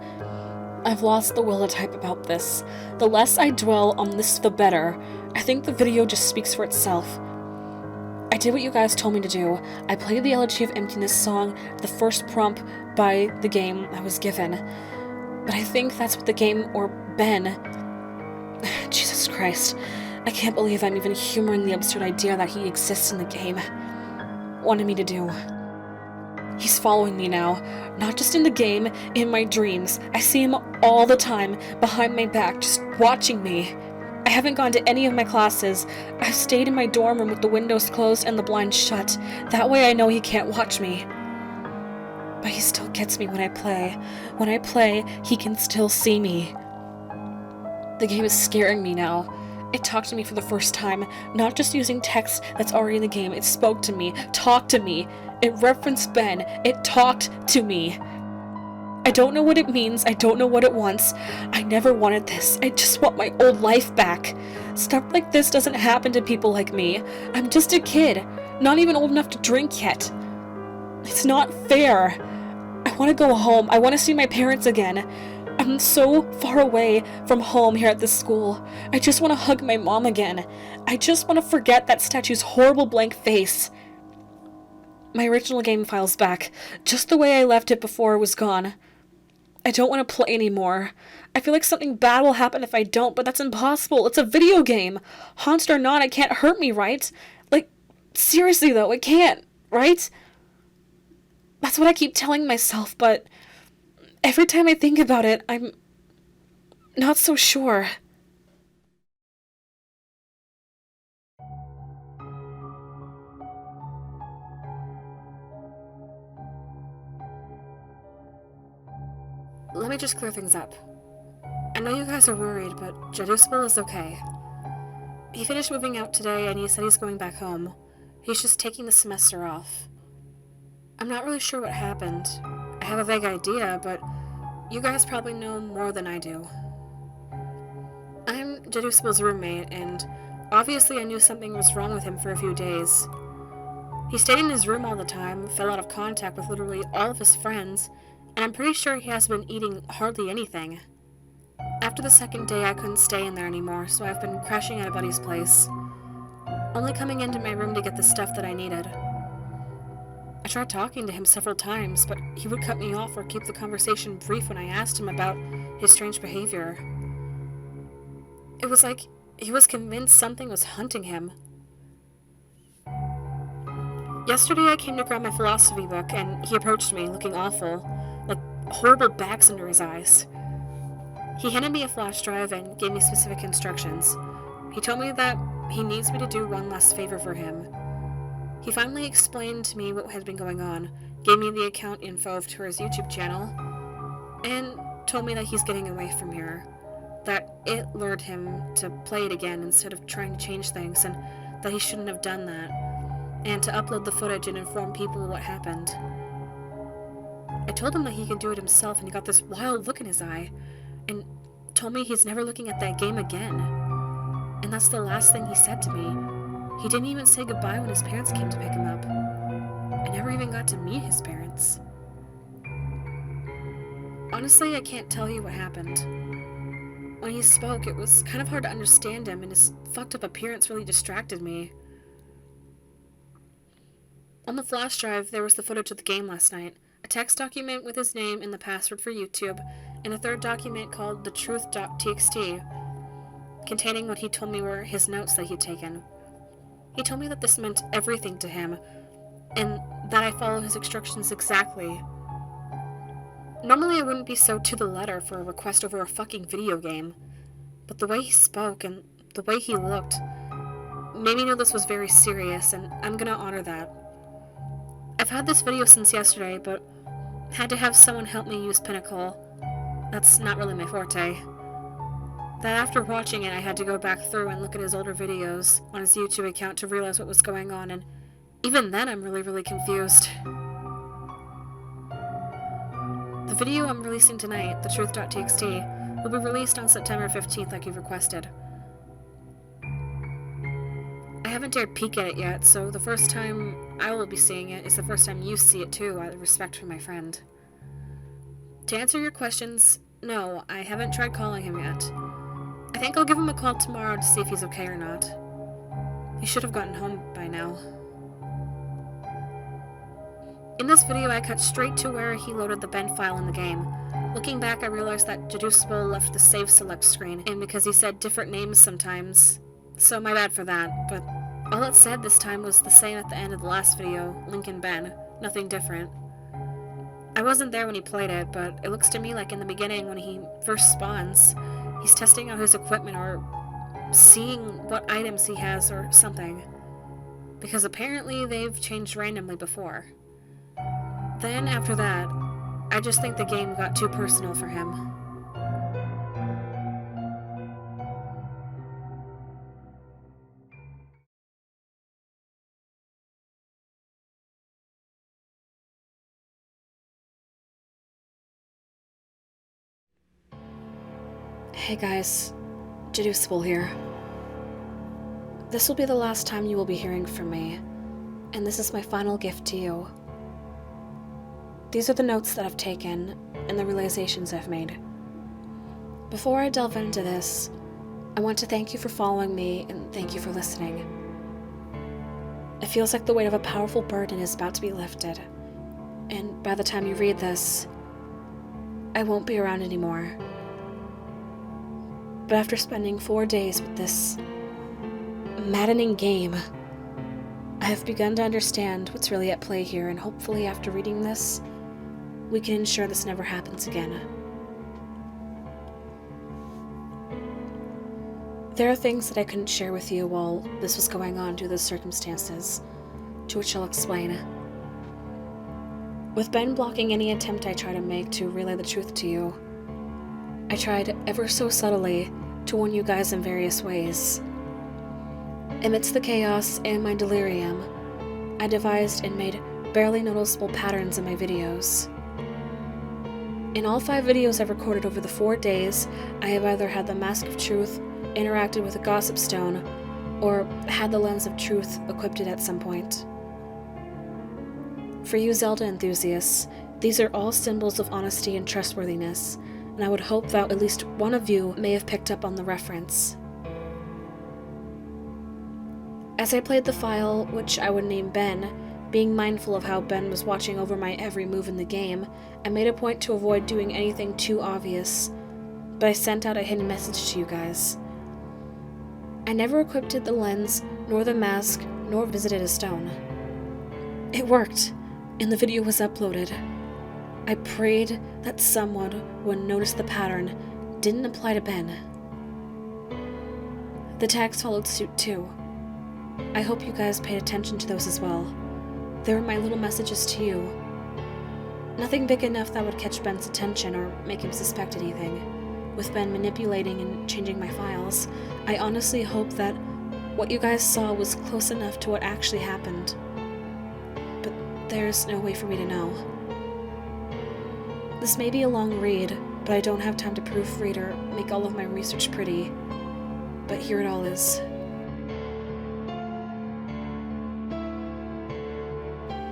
I've lost the will to type about this. The less I dwell on this, the better. I think the video just speaks for itself. I did what you guys told me to do. I played the Elegy of Emptiness song, the first prompt by the game I was given. But I think that's what the game, or Ben... Jesus Christ. I can't believe I'm even humoring the absurd idea that he exists in the game. Wanted me to do. He's following me now. Not just in the game, in my dreams. I see him all the time, behind my back, just watching me. I haven't gone to any of my classes. I've stayed in my dorm room with the windows closed and the blinds shut. That way I know he can't watch me. But he still gets me when I play. When I play, he can still see me. The game is scaring me now. It talked to me for the first time, not just using text that's already in the game. It spoke to me, talked to me. It referenced Ben. It talked to me. I don't know what it means. I don't know what it wants. I never wanted this. I just want my old life back. Stuff like this doesn't happen to people like me. I'm just a kid, not even old enough to drink yet. It's not fair. I want to go home. I want to see my parents again. I'm so far away from home here at this school. I just want to hug my mom again. I just want to forget that statue's horrible blank face. My original game file's back, just the way I left it before it was gone. I don't want to play anymore. I feel like something bad will happen if I don't, but that's impossible. It's a video game. Haunted or not, it can't hurt me, right? Like, seriously though, it can't, right? That's what I keep telling myself, but every time I think about it, I'm not so sure. Let me just clear things up. I know you guys are worried, but Jadusbel is okay. He finished moving out today and he said he's going back home. He's just taking the semester off. I'm not really sure what happened. I have a vague idea, but you guys probably know more than I do. I'm Jadusbel's roommate, and obviously I knew something was wrong with him for a few days. He stayed in his room all the time, fell out of contact with literally all of his friends, and I'm pretty sure he hasn't been eating hardly anything. After the second day, I couldn't stay in there anymore, so I've been crashing at a buddy's place, only coming into my room to get the stuff that I needed. I tried talking to him several times, but he would cut me off or keep the conversation brief when I asked him about his strange behavior. It was like he was convinced something was hunting him. Yesterday I came to grab my philosophy book, and he approached me, looking awful, like horrible bags under his eyes. He handed me a flash drive and gave me specific instructions. He told me that he needs me to do one last favor for him. He finally explained to me what had been going on, gave me the account info for his YouTube channel, and told me that he's getting away from here, that it lured him to play it again instead of trying to change things, and that he shouldn't have done that, and to upload the footage and inform people what happened. I told him that he could do it himself, and he got this wild look in his eye, and told me he's never looking at that game again. And that's the last thing he said to me. He didn't even say goodbye when his parents came to pick him up. I never even got to meet his parents. Honestly, I can't tell you what happened. When he spoke, it was kind of hard to understand him, and his fucked up appearance really distracted me. On the flash drive, there was the footage of the game last night, a text document with his name and the password for YouTube, and a third document called thetruth.txt, containing what he told me were his notes that he'd taken. He told me that this meant everything to him, and that I follow his instructions exactly. Normally I wouldn't be so to the letter for a request over a fucking video game, but the way he spoke and the way he looked made me know this was very serious, and I'm gonna honor that. I've had this video since yesterday, but had to have someone help me use Pinnacle. That's not really my forte. That after watching it, I had to go back through and look at his older videos on his YouTube account to realize what was going on, and even then I'm really confused. The video I'm releasing tonight, thetruth.txt, will be released on September 15th like you requested. haven't dared peek at it yet, so the first time I will be seeing it is the first time you see it too, out of respect for my friend. To answer your questions, no, I haven't tried calling him yet. I think I'll give him a call tomorrow to see if he's okay or not. He should have gotten home by now. In this video, I cut straight to where he loaded the Ben file in the game. Looking back, I realized that Deducible left the save select screen, and because he said different names sometimes, so my bad for that, but all it said this time was the same at the end of the last video, Lincoln Ben, nothing different. I wasn't there when he played it, but it looks to me like in the beginning when he first spawns, he's testing out his equipment or seeing what items he has or something. Because apparently they've changed randomly before. Then, after that, I just think the game got too personal for him. Hey guys, Deducible here. This will be the last time you will be hearing from me, and this is my final gift to you. These are the notes that I've taken, and the realizations I've made. Before I delve into this, I want to thank you for following me, and thank you for listening. It feels like the weight of a powerful burden is about to be lifted, and by the time you read this, I won't be around anymore. But after spending 4 days with this maddening game, I have begun to understand what's really at play here, and hopefully after reading this, we can ensure this never happens again. There are things that I couldn't share with you while this was going on due to the circumstances, to which I'll explain. With Ben blocking any attempt I try to make to relay the truth to you, I tried ever so subtly to warn you guys in various ways. Amidst the chaos and my delirium, I devised and made barely noticeable patterns in my videos. In all 5 videos I've recorded over the 4 days, I have either had the Mask of Truth, interacted with a Gossip Stone, or had the Lens of Truth equipped at some point. For you Zelda enthusiasts, these are all symbols of honesty and trustworthiness, and I would hope that at least one of you may have picked up on the reference. As I played the file, which I would name Ben, being mindful of how Ben was watching over my every move in the game, I made a point to avoid doing anything too obvious, but I sent out a hidden message to you guys. I never equipped the lens, nor the mask, nor visited a stone. It worked, and the video was uploaded. I prayed that someone would notice the pattern didn't apply to Ben. The tags followed suit too. I hope you guys paid attention to those as well. They were my little messages to you. Nothing big enough that would catch Ben's attention or make him suspect anything. With Ben manipulating and changing my files, I honestly hope that what you guys saw was close enough to what actually happened. But there's no way for me to know. This may be a long read, but I don't have time to proofread or make all of my research pretty. But here it all is.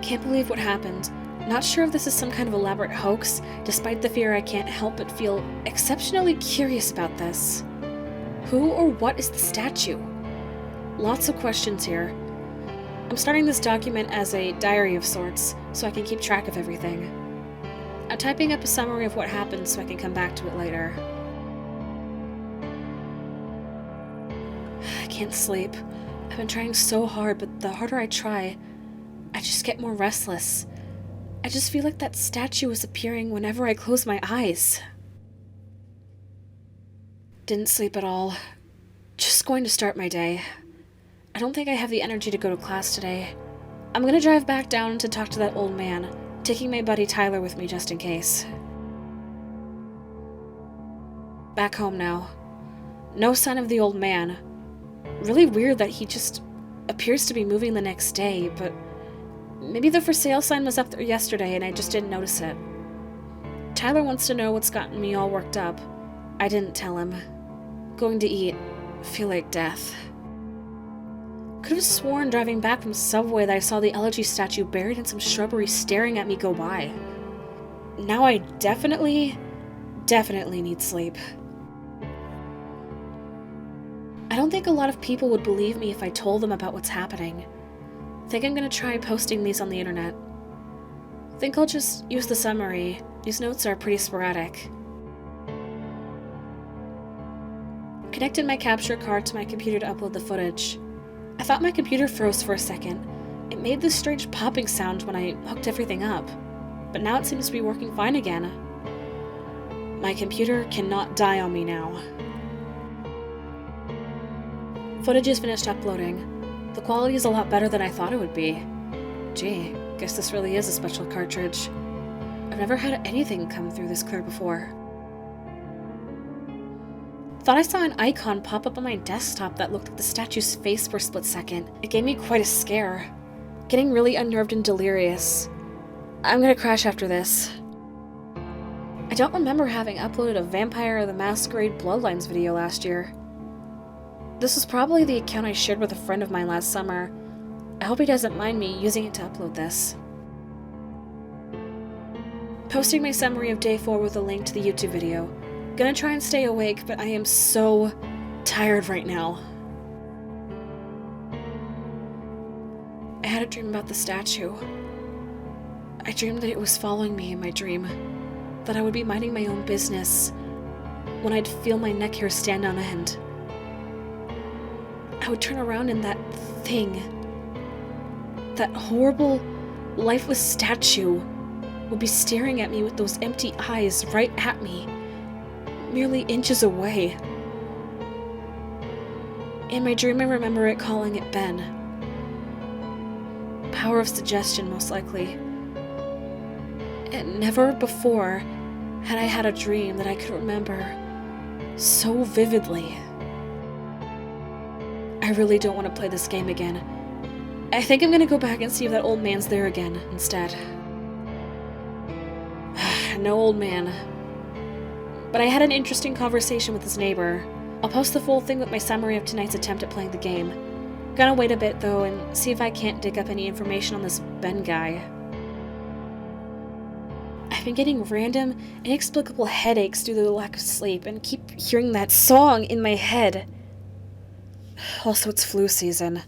Can't believe what happened. Not sure if this is some kind of elaborate hoax, despite the fear I can't help but feel exceptionally curious about this. Who or what is the statue? Lots of questions here. I'm starting this document as a diary of sorts, so I can keep track of everything. I'm typing up a summary of what happened so I can come back to it later. I can't sleep. I've been trying so hard, but the harder I try, I just get more restless. I just feel like that statue is appearing whenever I close my eyes. Didn't sleep at all. Just going to start my day. I don't think I have the energy to go to class today. I'm gonna drive back down to talk to that old man, taking my buddy Tyler with me just in case. Back home now. No sign of the old man. Really weird that he just appears to be moving the next day, but maybe the for sale sign was up there yesterday and I just didn't notice it. Tyler wants to know what's gotten me all worked up. I didn't tell him. Going to eat. Feel like death. Could have sworn driving back from Subway that I saw the elegy statue buried in some shrubbery staring at me go by. Now I definitely need sleep. I don't think a lot of people would believe me if I told them about what's happening. Think I'm gonna try posting these on the internet. Think I'll just use the summary. These notes are pretty sporadic. Connected my capture card to my computer to upload the footage. I thought my computer froze for a second. It made this strange popping sound when I hooked everything up. But now it seems to be working fine again. My computer cannot die on me now. Footage is finished uploading. The quality is a lot better than I thought it would be. Gee, guess this really is a special cartridge. I've never had anything come through this clear before. Thought I saw an icon pop up on my desktop that looked like the statue's face for a split second. It gave me quite a scare. Getting really unnerved and delirious. I'm gonna crash after this. I don't remember having uploaded a Vampire the Masquerade Bloodlines video last year. This was probably the account I shared with a friend of mine last summer. I hope he doesn't mind me using it to upload this. Posting my summary of day 4 with a link to the YouTube video. Gonna try and stay awake, but I am so tired right now. I had a dream about the statue. I dreamed that it was following me in my dream. That I would be minding my own business when I'd feel my neck hair stand on end. I would turn around and that thing, that horrible, lifeless statue, would be staring at me with those empty eyes right at me, merely inches away. In my dream, I remember it calling it Ben. Power of suggestion, most likely. And never before had I had a dream that I could remember so vividly. I really don't want to play this game again. I think I'm gonna go back and see if that old man's there again instead. No old man. But I had an interesting conversation with his neighbor. I'll post the full thing with my summary of tonight's attempt at playing the game. Gonna wait a bit though and see if I can't dig up any information on this Ben guy. I've been getting random, inexplicable headaches due to the lack of sleep and keep hearing that song in my head. Also, it's flu season,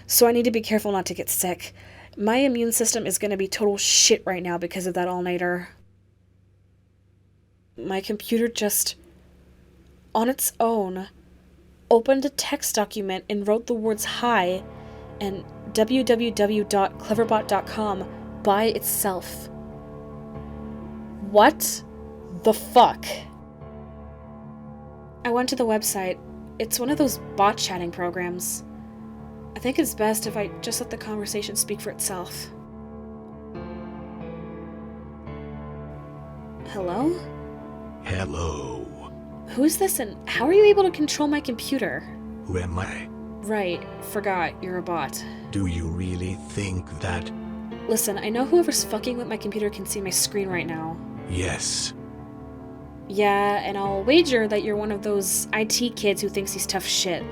so I need to be careful not to get sick. My immune system is gonna be total shit right now because of that all-nighter. My computer just, on its own, opened a text document and wrote the words hi and www.cleverbot.com by itself. What the fuck? I went to the website. It's one of those bot chatting programs. I think it's best if I just let the conversation speak for itself. Hello? Hello. Who is this and how are you able to control my computer? Who am I? Right, forgot, you're a bot. Do you really think that? Listen, I know whoever's fucking with my computer can see my screen right now. Yes. Yeah, and I'll wager that you're one of those IT kids who thinks he's tough shit.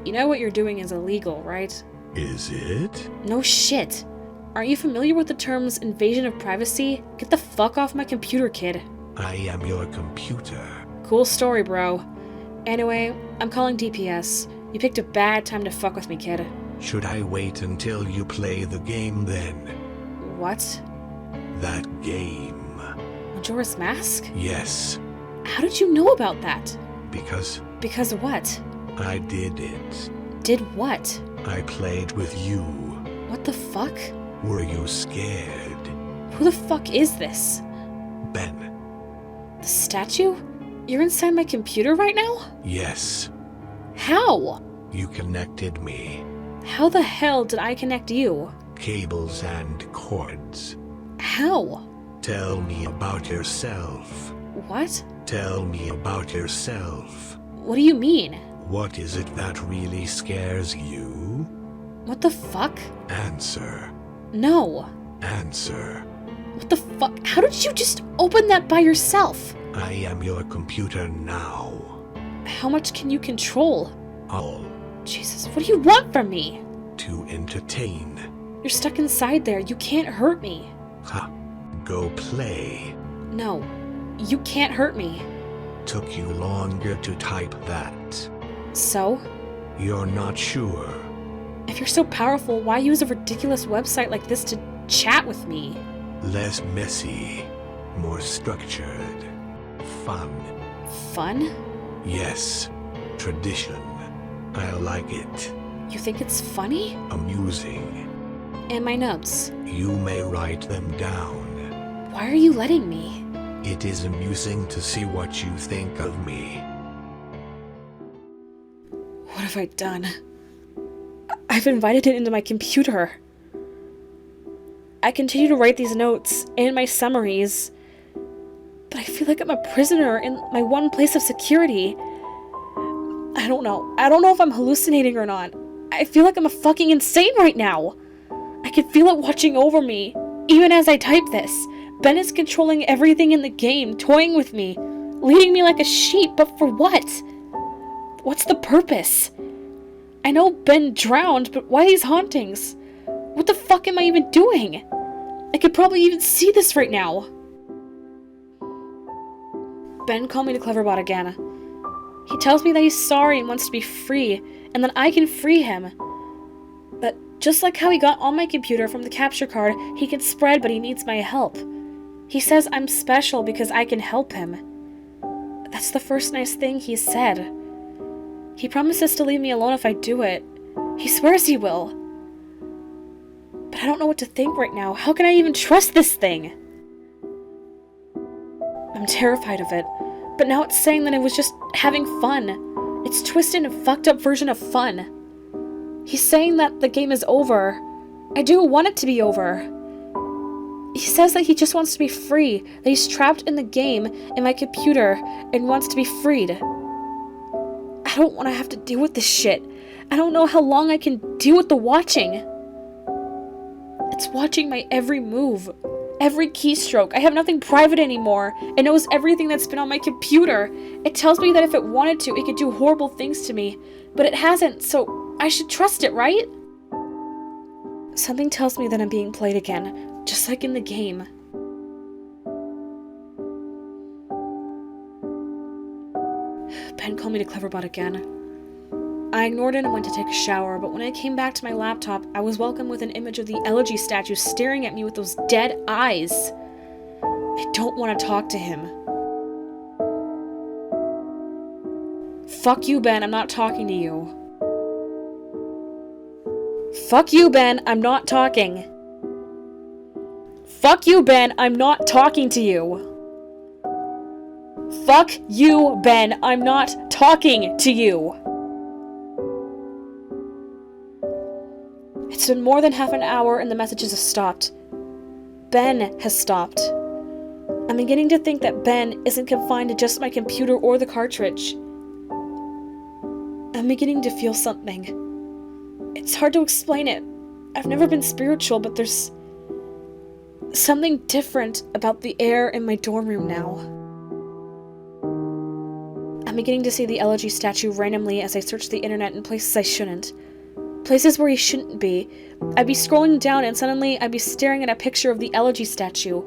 You know what you're doing is illegal, right? Is it? No shit. Aren't you familiar with the terms invasion of privacy? Get the fuck off my computer, kid. I am your computer. Cool story, bro. Anyway, I'm calling DPS. You picked a bad time to fuck with me, kid. Should I wait until you play the game then? What? That game. Majora's Mask? Yes. How did you know about that? Because Because what? I did it. Did what? I played with you. What the fuck? Were you scared? Who the fuck is this? Ben. The statue? You're inside my computer right now? Yes. How? You connected me. How the hell did I connect you? Cables and cords. How? Tell me about yourself. What? Tell me about yourself. What do you mean? What is it that really scares you? What the fuck? Answer. No. Answer. What the fuck? How did you just open that by yourself? I am your computer now. How much can you control? All. Jesus, what do you want from me? to entertain. You're stuck inside there. You can't hurt me. Ha! Go play. No, you can't hurt me. Took you longer to type that. So? You're not sure. If you're so powerful, why use a ridiculous website like this to chat with me? Less messy, more structured. Fun. Fun? Yes, tradition. I like it. You think it's funny? Amusing. And my notes? You may write them down. Why are you letting me? It is amusing to see what you think of me. What have I done? I've invited it into my computer. I continue to write these notes and my summaries, but I feel like I'm a prisoner in my one place of security. I don't know. I don't know if I'm hallucinating or not. I feel like I'm fucking insane right now. I can feel it watching over me, even as I type this. Ben is controlling everything in the game, toying with me, leading me like a sheep, but for what? What's the purpose? I know Ben drowned, but why these hauntings? What the fuck am I even doing? I could probably even see this right now. Ben called me to Cleverbot again. He tells me that he's sorry and wants to be free, and that I can free him. But just like how he got on my computer from the capture card, he can spread, but he needs my help. He says I'm special because I can help him. That's the first nice thing he said. He promises to leave me alone if I do it. He swears he will. But I don't know what to think right now. How can I even trust this thing? I'm terrified of it. But now it's saying that I was just having fun. It's twisted and fucked up version of fun. He's saying that the game is over. I do want it to be over. He says that he just wants to be free, that he's trapped in the game, in my computer, and wants to be freed. I don't want to have to deal with this shit. I don't know how long I can deal with the watching. It's watching my every move, every keystroke. I have nothing private anymore. It knows everything that's been on my computer. It tells me that if it wanted to, it could do horrible things to me. But it hasn't, so I should trust it, right? Something tells me that I'm being played again, just like in the game. Ben called me to Cleverbot again. I ignored it and went to take a shower, but when I came back to my laptop, I was welcomed with an image of the elegy statue staring at me with those dead eyes. I don't want to talk to him. Fuck you, Ben, I'm not talking to you. Fuck you, Ben, I'm not talking. Fuck you, Ben, I'm not talking to you. Fuck you, Ben, I'm not talking to you. It's been more than half an hour and the messages have stopped. Ben has stopped. I'm beginning to think that Ben isn't confined to just my computer or the cartridge. I'm beginning to feel something. It's hard to explain it. I've never been spiritual, but there's something different about the air in my dorm room now. I'm beginning to see the elegy statue randomly as I search the internet in places I shouldn't. Places where he shouldn't be. I'd be scrolling down and suddenly I'd be staring at a picture of the elegy statue.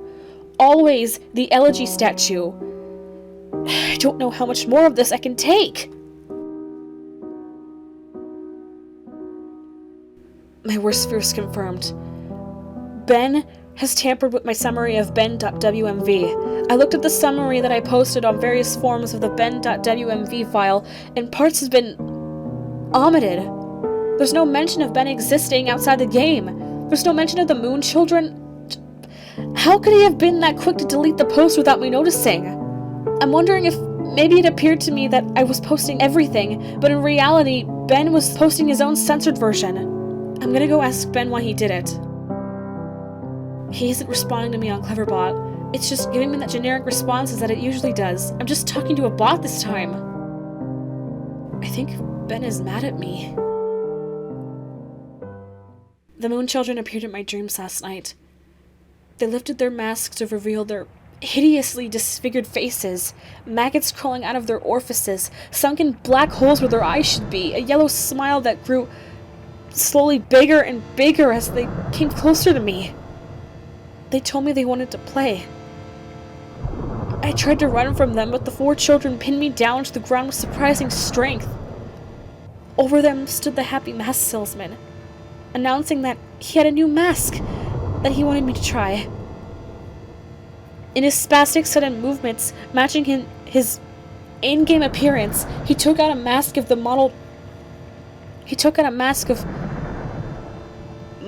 Always the elegy statue. I don't know how much more of this I can take. My worst fears confirmed. Ben has tampered with my summary of ben.wmv. I looked at the summary that I posted on various forms of the ben.wmv file, and parts have been omitted. There's no mention of Ben existing outside the game. There's no mention of the Moon Children. How could he have been that quick to delete the post without me noticing? I'm wondering if maybe it appeared to me that I was posting everything, but in reality, Ben was posting his own censored version. I'm gonna go ask Ben why he did it. He isn't responding to me on Cleverbot. It's just giving me that generic responses that it usually does. I'm just talking to a bot this time. I think Ben is mad at me. The Moon Children appeared in my dreams last night. They lifted their masks to reveal their hideously disfigured faces, maggots crawling out of their orifices, sunken black holes where their eyes should be, a yellow smile that grew slowly bigger and bigger as they came closer to me. They told me they wanted to play. I tried to run from them, but the 4 children pinned me down to the ground with surprising strength. Over them stood the happy mask salesman, announcing that he had a new mask that he wanted me to try. In his spastic sudden movements, matching his in-game appearance, he took out a mask of modeled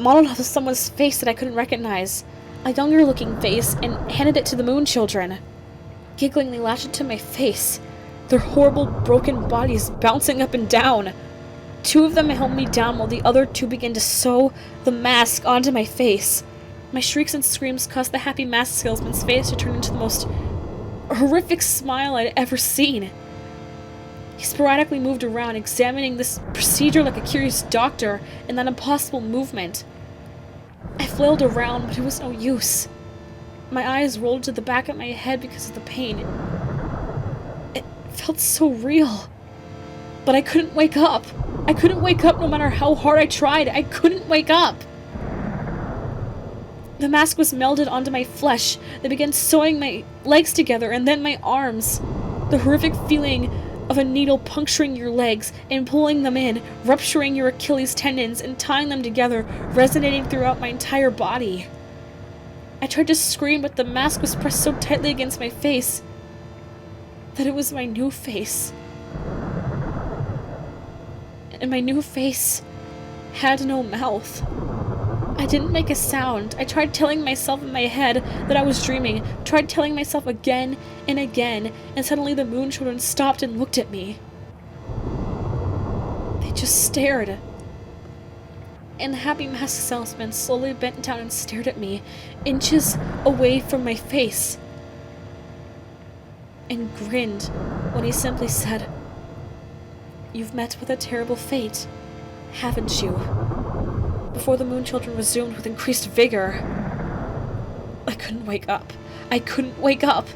off of someone's face that I couldn't recognize, a younger-looking face, and handed it to the Moon Children. Giggling, they lashed it to my face, their horrible, broken bodies bouncing up and down. 2 of them held me down while the other 2 began to sew the mask onto my face. My shrieks and screams caused the happy mask salesman's face to turn into the most horrific smile I'd ever seen. He sporadically moved around, examining this procedure like a curious doctor in that impossible movement. I flailed around, but it was no use. My eyes rolled to the back of my head because of the pain. It felt so real. But I couldn't wake up. I couldn't wake up no matter how hard I tried. I couldn't wake up. The mask was melded onto my flesh. They began sewing my legs together and then my arms. The horrific feeling of a needle puncturing your legs and pulling them in, rupturing your Achilles tendons and tying them together, resonating throughout my entire body. I tried to scream, but the mask was pressed so tightly against my face that it was my new face. And my new face had no mouth. I didn't make a sound. I tried telling myself in my head that I was dreaming, tried telling myself again and again, and suddenly the Moon Children stopped and looked at me. They just stared. And the happy mask salesman slowly bent down and stared at me, inches away from my face, and grinned when he simply said, "You've met with a terrible fate, haven't you?" Before the Moon Children resumed with increased vigor. I couldn't wake up. I couldn't wake up.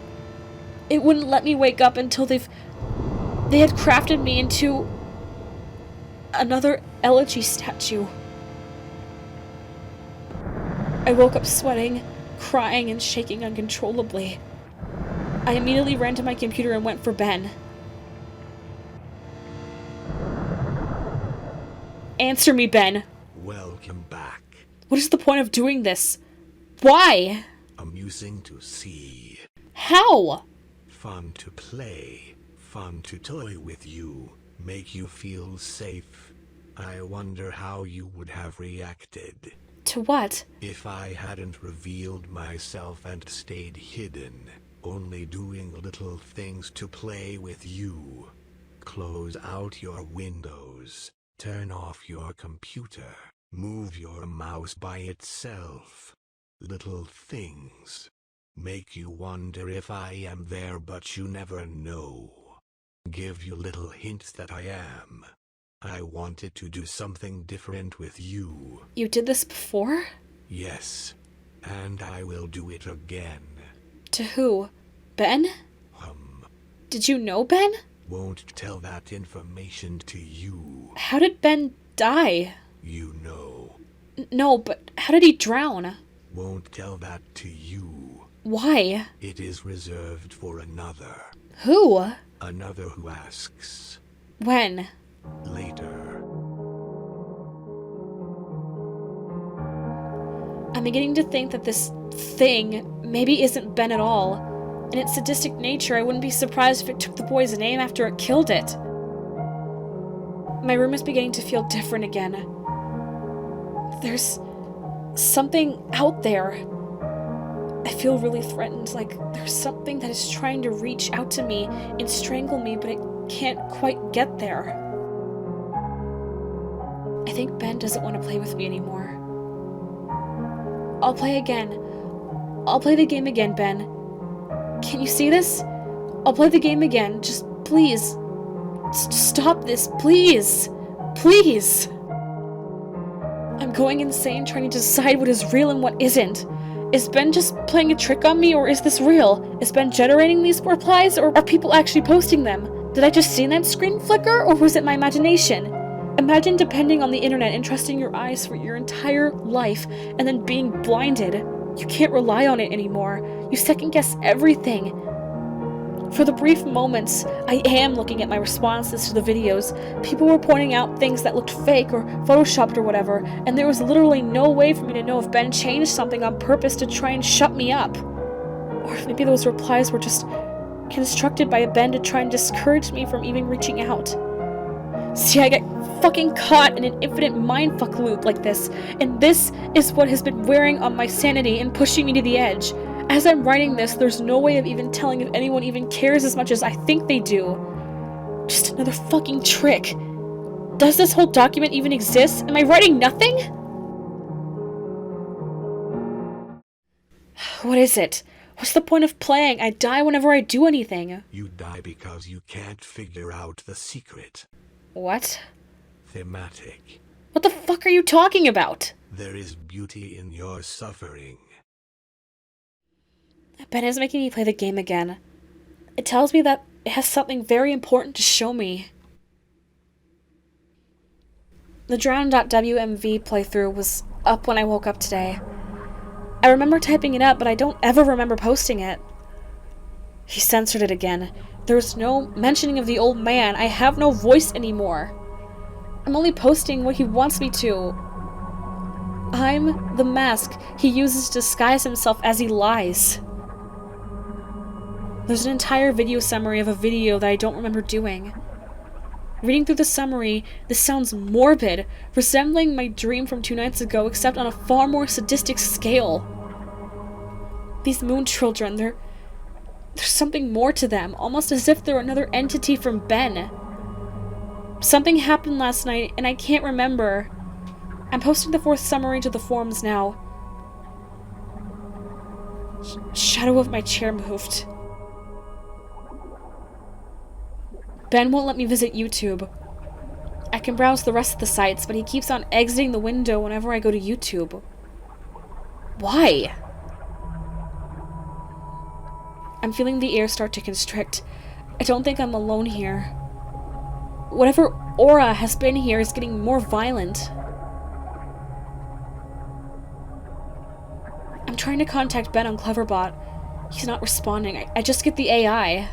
It wouldn't let me wake up until they had crafted me into another elegy statue. I woke up sweating, crying, and shaking uncontrollably. I immediately ran to my computer and went for Ben. Answer me, Ben. Welcome back. What is the point of doing this? Why? Amusing to see. How? Fun to play. Fun to toy with you. Make you feel safe. I wonder how you would have reacted. To what? If I hadn't revealed myself and stayed hidden, only doing little things to play with you. Close out your windows. Turn off your computer. Move your mouse by itself. Little things. Make you wonder if I am there, but you never know. Give you little hints that I am. I wanted to do something different with you. You did this before? Yes, and I will do it again. To who? Ben? Did you know Ben? Won't tell that information to you. How did Ben die? You know. No, but how did he drown? Won't tell that to you. Why? It is reserved for another. Who? Another who asks. When? Later. I'm beginning to think that this thing maybe isn't Ben at all. In its sadistic nature, I wouldn't be surprised if it took the boy's name after it killed it. My room is beginning to feel different again. There's something out there. I feel really threatened, like there's something that is trying to reach out to me and strangle me, but it can't quite get there. I think Ben doesn't want to play with me anymore. I'll play again. I'll play the game again, Ben. Can you see this? I'll play the game again. Just please. Stop this, please. Please. I'm going insane trying to decide what is real and what isn't. Is Ben just playing a trick on me, or is this real? Is Ben generating these replies, or are people actually posting them? Did I just see that screen flicker, or was it my imagination? Imagine depending on the internet and trusting your eyes for your entire life and then being blinded. You can't rely on it anymore. You second-guess everything. For the brief moments I am looking at my responses to the videos, people were pointing out things that looked fake or photoshopped or whatever, and there was literally no way for me to know if Ben changed something on purpose to try and shut me up. Or if maybe those replies were just constructed by Ben to try and discourage me from even reaching out. See, I get fucking caught in an infinite mindfuck loop like this, and this is what has been wearing on my sanity and pushing me to the edge. As I'm writing this, there's no way of even telling if anyone even cares as much as I think they do. Just another fucking trick. Does this whole document even exist? Am I writing nothing? What is it? What's the point of playing? I die whenever I do anything. You die because you can't figure out the secret. What? Thematic. What the fuck are you talking about? There is beauty in your suffering. Ben is making me play the game again. It tells me that it has something very important to show me. The drown.wmv playthrough was up when I woke up today. I remember typing it up, but I don't ever remember posting it. He censored it again. There's no mentioning of the old man. I have no voice anymore. I'm only posting what he wants me to. I'm the mask he uses to disguise himself as he lies. There's an entire video summary of a video that I don't remember doing. Reading through the summary, this sounds morbid, resembling my dream from 2 nights ago, except on a far more sadistic scale. These moon children, there's something more to them, almost as if they're another entity from Ben. Something happened last night, and I can't remember. I'm posting the 4th summary to the forums now. Shadow of my chair moved. Ben won't let me visit YouTube. I can browse the rest of the sites, but he keeps on exiting the window whenever I go to YouTube. Why? I'm feeling the air start to constrict. I don't think I'm alone here. Whatever aura has been here is getting more violent. I'm trying to contact Ben on Cleverbot. He's not responding. I just get the AI.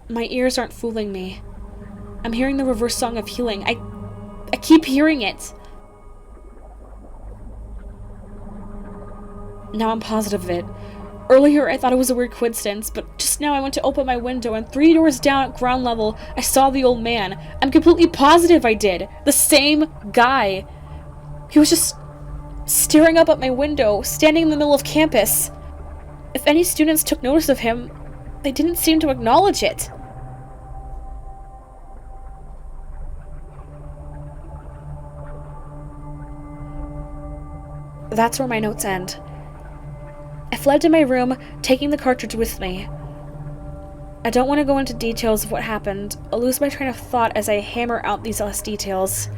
My ears aren't fooling me. I'm hearing the reverse song of healing. I keep hearing it. Now I'm positive of it. Earlier I thought it was a weird coincidence, but just now I went to open my window and 3 doors down at ground level I saw the old man. I'm completely positive I did. The same guy. He was just staring up at my window, standing in the middle of campus. If any students took notice of him, they didn't seem to acknowledge it. That's where my notes end. I fled to my room, taking the cartridge with me. I don't want to go into details of what happened. I'll lose my train of thought as I hammer out these last details.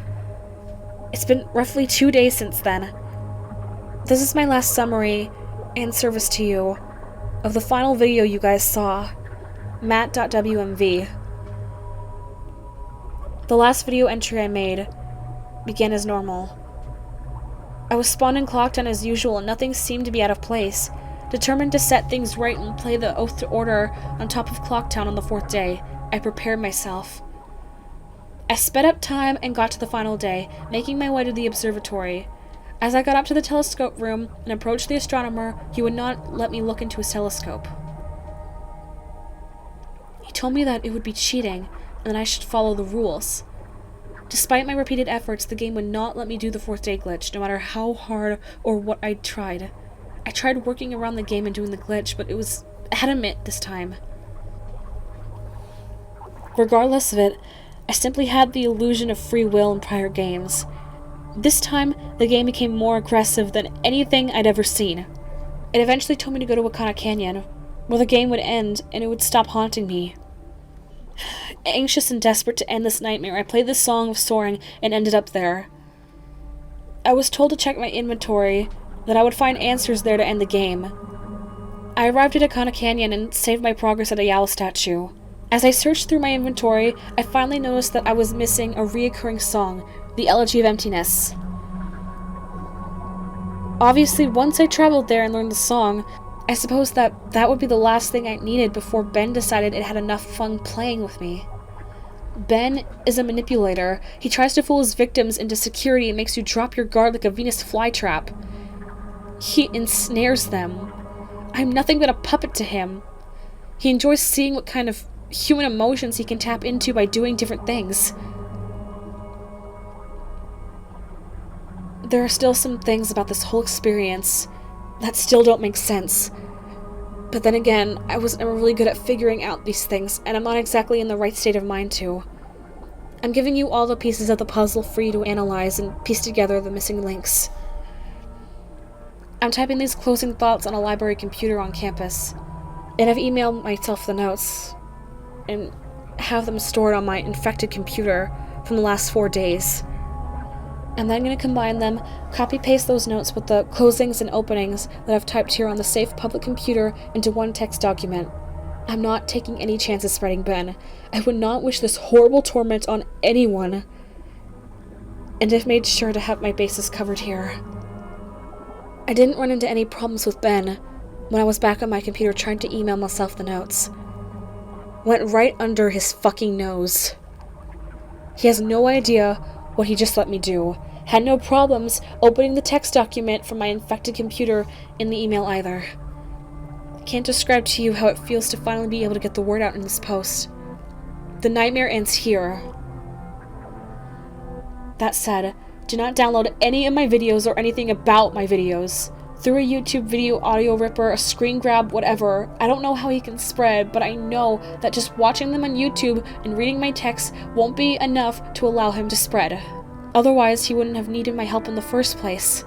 It's been roughly 2 days since then. This is my last summary and service to you of the final video you guys saw, Matt.wmv. The last video entry I made began as normal. I was spawned and clocked on as usual and nothing seemed to be out of place. Determined to set things right and play the Oath to Order on top of Clocktown on the 4th day, I prepared myself. I sped up time and got to the final day, making my way to the observatory. As I got up to the telescope room and approached the astronomer, he would not let me look into his telescope. He told me that it would be cheating and that I should follow the rules. Despite my repeated efforts, the game would not let me do the 4th day glitch, no matter how hard or what I tried. I tried working around the game and doing the glitch, but it was adamant this time. Regardless of it, I simply had the illusion of free will in prior games. This time, the game became more aggressive than anything I'd ever seen. It eventually told me to go to Wakana Canyon, where the game would end and it would stop haunting me. Anxious and desperate to end this nightmare, I played the Song of Soaring and ended up there. I was told to check my inventory, that I would find answers there to end the game. I arrived at Akana Canyon and saved my progress at a Yowl statue. As I searched through my inventory, I finally noticed that I was missing a reoccurring song, the Elegy of Emptiness. Obviously, once I traveled there and learned the song, I suppose that would be the last thing I needed before Ben decided it had enough fun playing with me. Ben is a manipulator. He tries to fool his victims into security and makes you drop your guard like a Venus flytrap. He ensnares them. I'm nothing but a puppet to him. He enjoys seeing what kind of human emotions he can tap into by doing different things. There are still some things about this whole experience that still don't make sense. But then again, I was never really good at figuring out these things, and I'm not exactly in the right state of mind to. I'm giving you all the pieces of the puzzle for you to analyze and piece together the missing links. I'm typing these closing thoughts on a library computer on campus, and I've emailed myself the notes, and have them stored on my infected computer from the last 4 days. And then I'm going to combine them, copy-paste those notes with the closings and openings that I've typed here on the safe public computer into one text document. I'm not taking any chances spreading Ben. I would not wish this horrible torment on anyone. And I've made sure to have my bases covered here. I didn't run into any problems with Ben when I was back on my computer trying to email myself the notes. Went right under his fucking nose. He has no idea what he just let me do. Had no problems opening the text document from my infected computer in the email either. Can't describe to you how it feels to finally be able to get the word out in this post. The nightmare ends here. That said, do not download any of my videos or anything about my videos. Through a YouTube video audio ripper, a screen grab, whatever. I don't know how he can spread, but I know that just watching them on YouTube and reading my texts won't be enough to allow him to spread. Otherwise, he wouldn't have needed my help in the first place.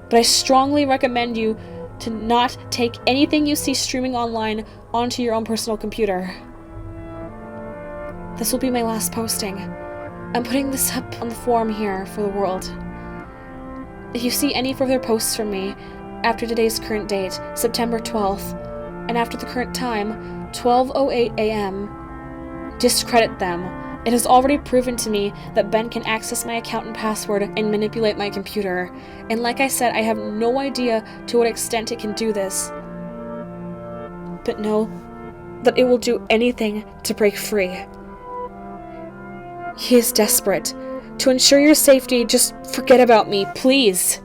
But I strongly recommend you to not take anything you see streaming online onto your own personal computer. This will be my last posting. I'm putting this up on the forum here for the world. If you see any further posts from me after today's current date, September 12th, and after the current time, 12:08 a.m., discredit them. It has already proven to me that Ben can access my account and password and manipulate my computer. And like I said, I have no idea to what extent it can do this. But know that it will do anything to break free. He is desperate. To ensure your safety, just forget about me, please.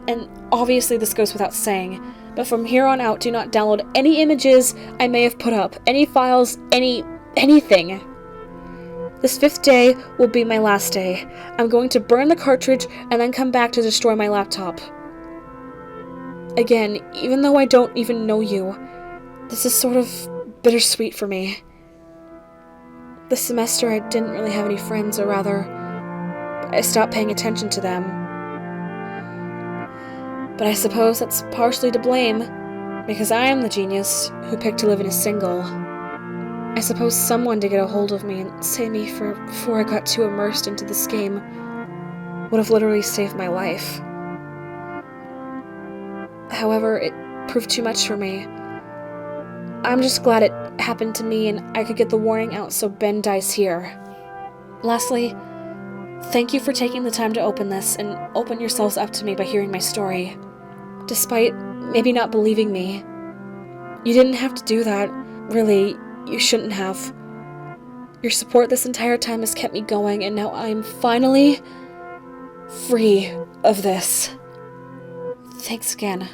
And obviously this goes without saying, but from here on out, do not download any images I may have put up, any files, anything. This 5th day will be my last day. I'm going to burn the cartridge and then come back to destroy my laptop. Again, even though I don't even know you, this is sort of bittersweet for me. This semester I didn't really have any friends, or rather, I stopped paying attention to them. But I suppose that's partially to blame, because I am the genius who picked to live in a single. I suppose someone to get a hold of me and save me before I got too immersed into this game would have literally saved my life. However, it proved too much for me. I'm just glad it happened to me and I could get the warning out so Ben dies here. Lastly, thank you for taking the time to open this and open yourselves up to me by hearing my story. Despite maybe not believing me. You didn't have to do that. Really, you shouldn't have. Your support this entire time has kept me going, and now I'm finally free of this. Thanks again.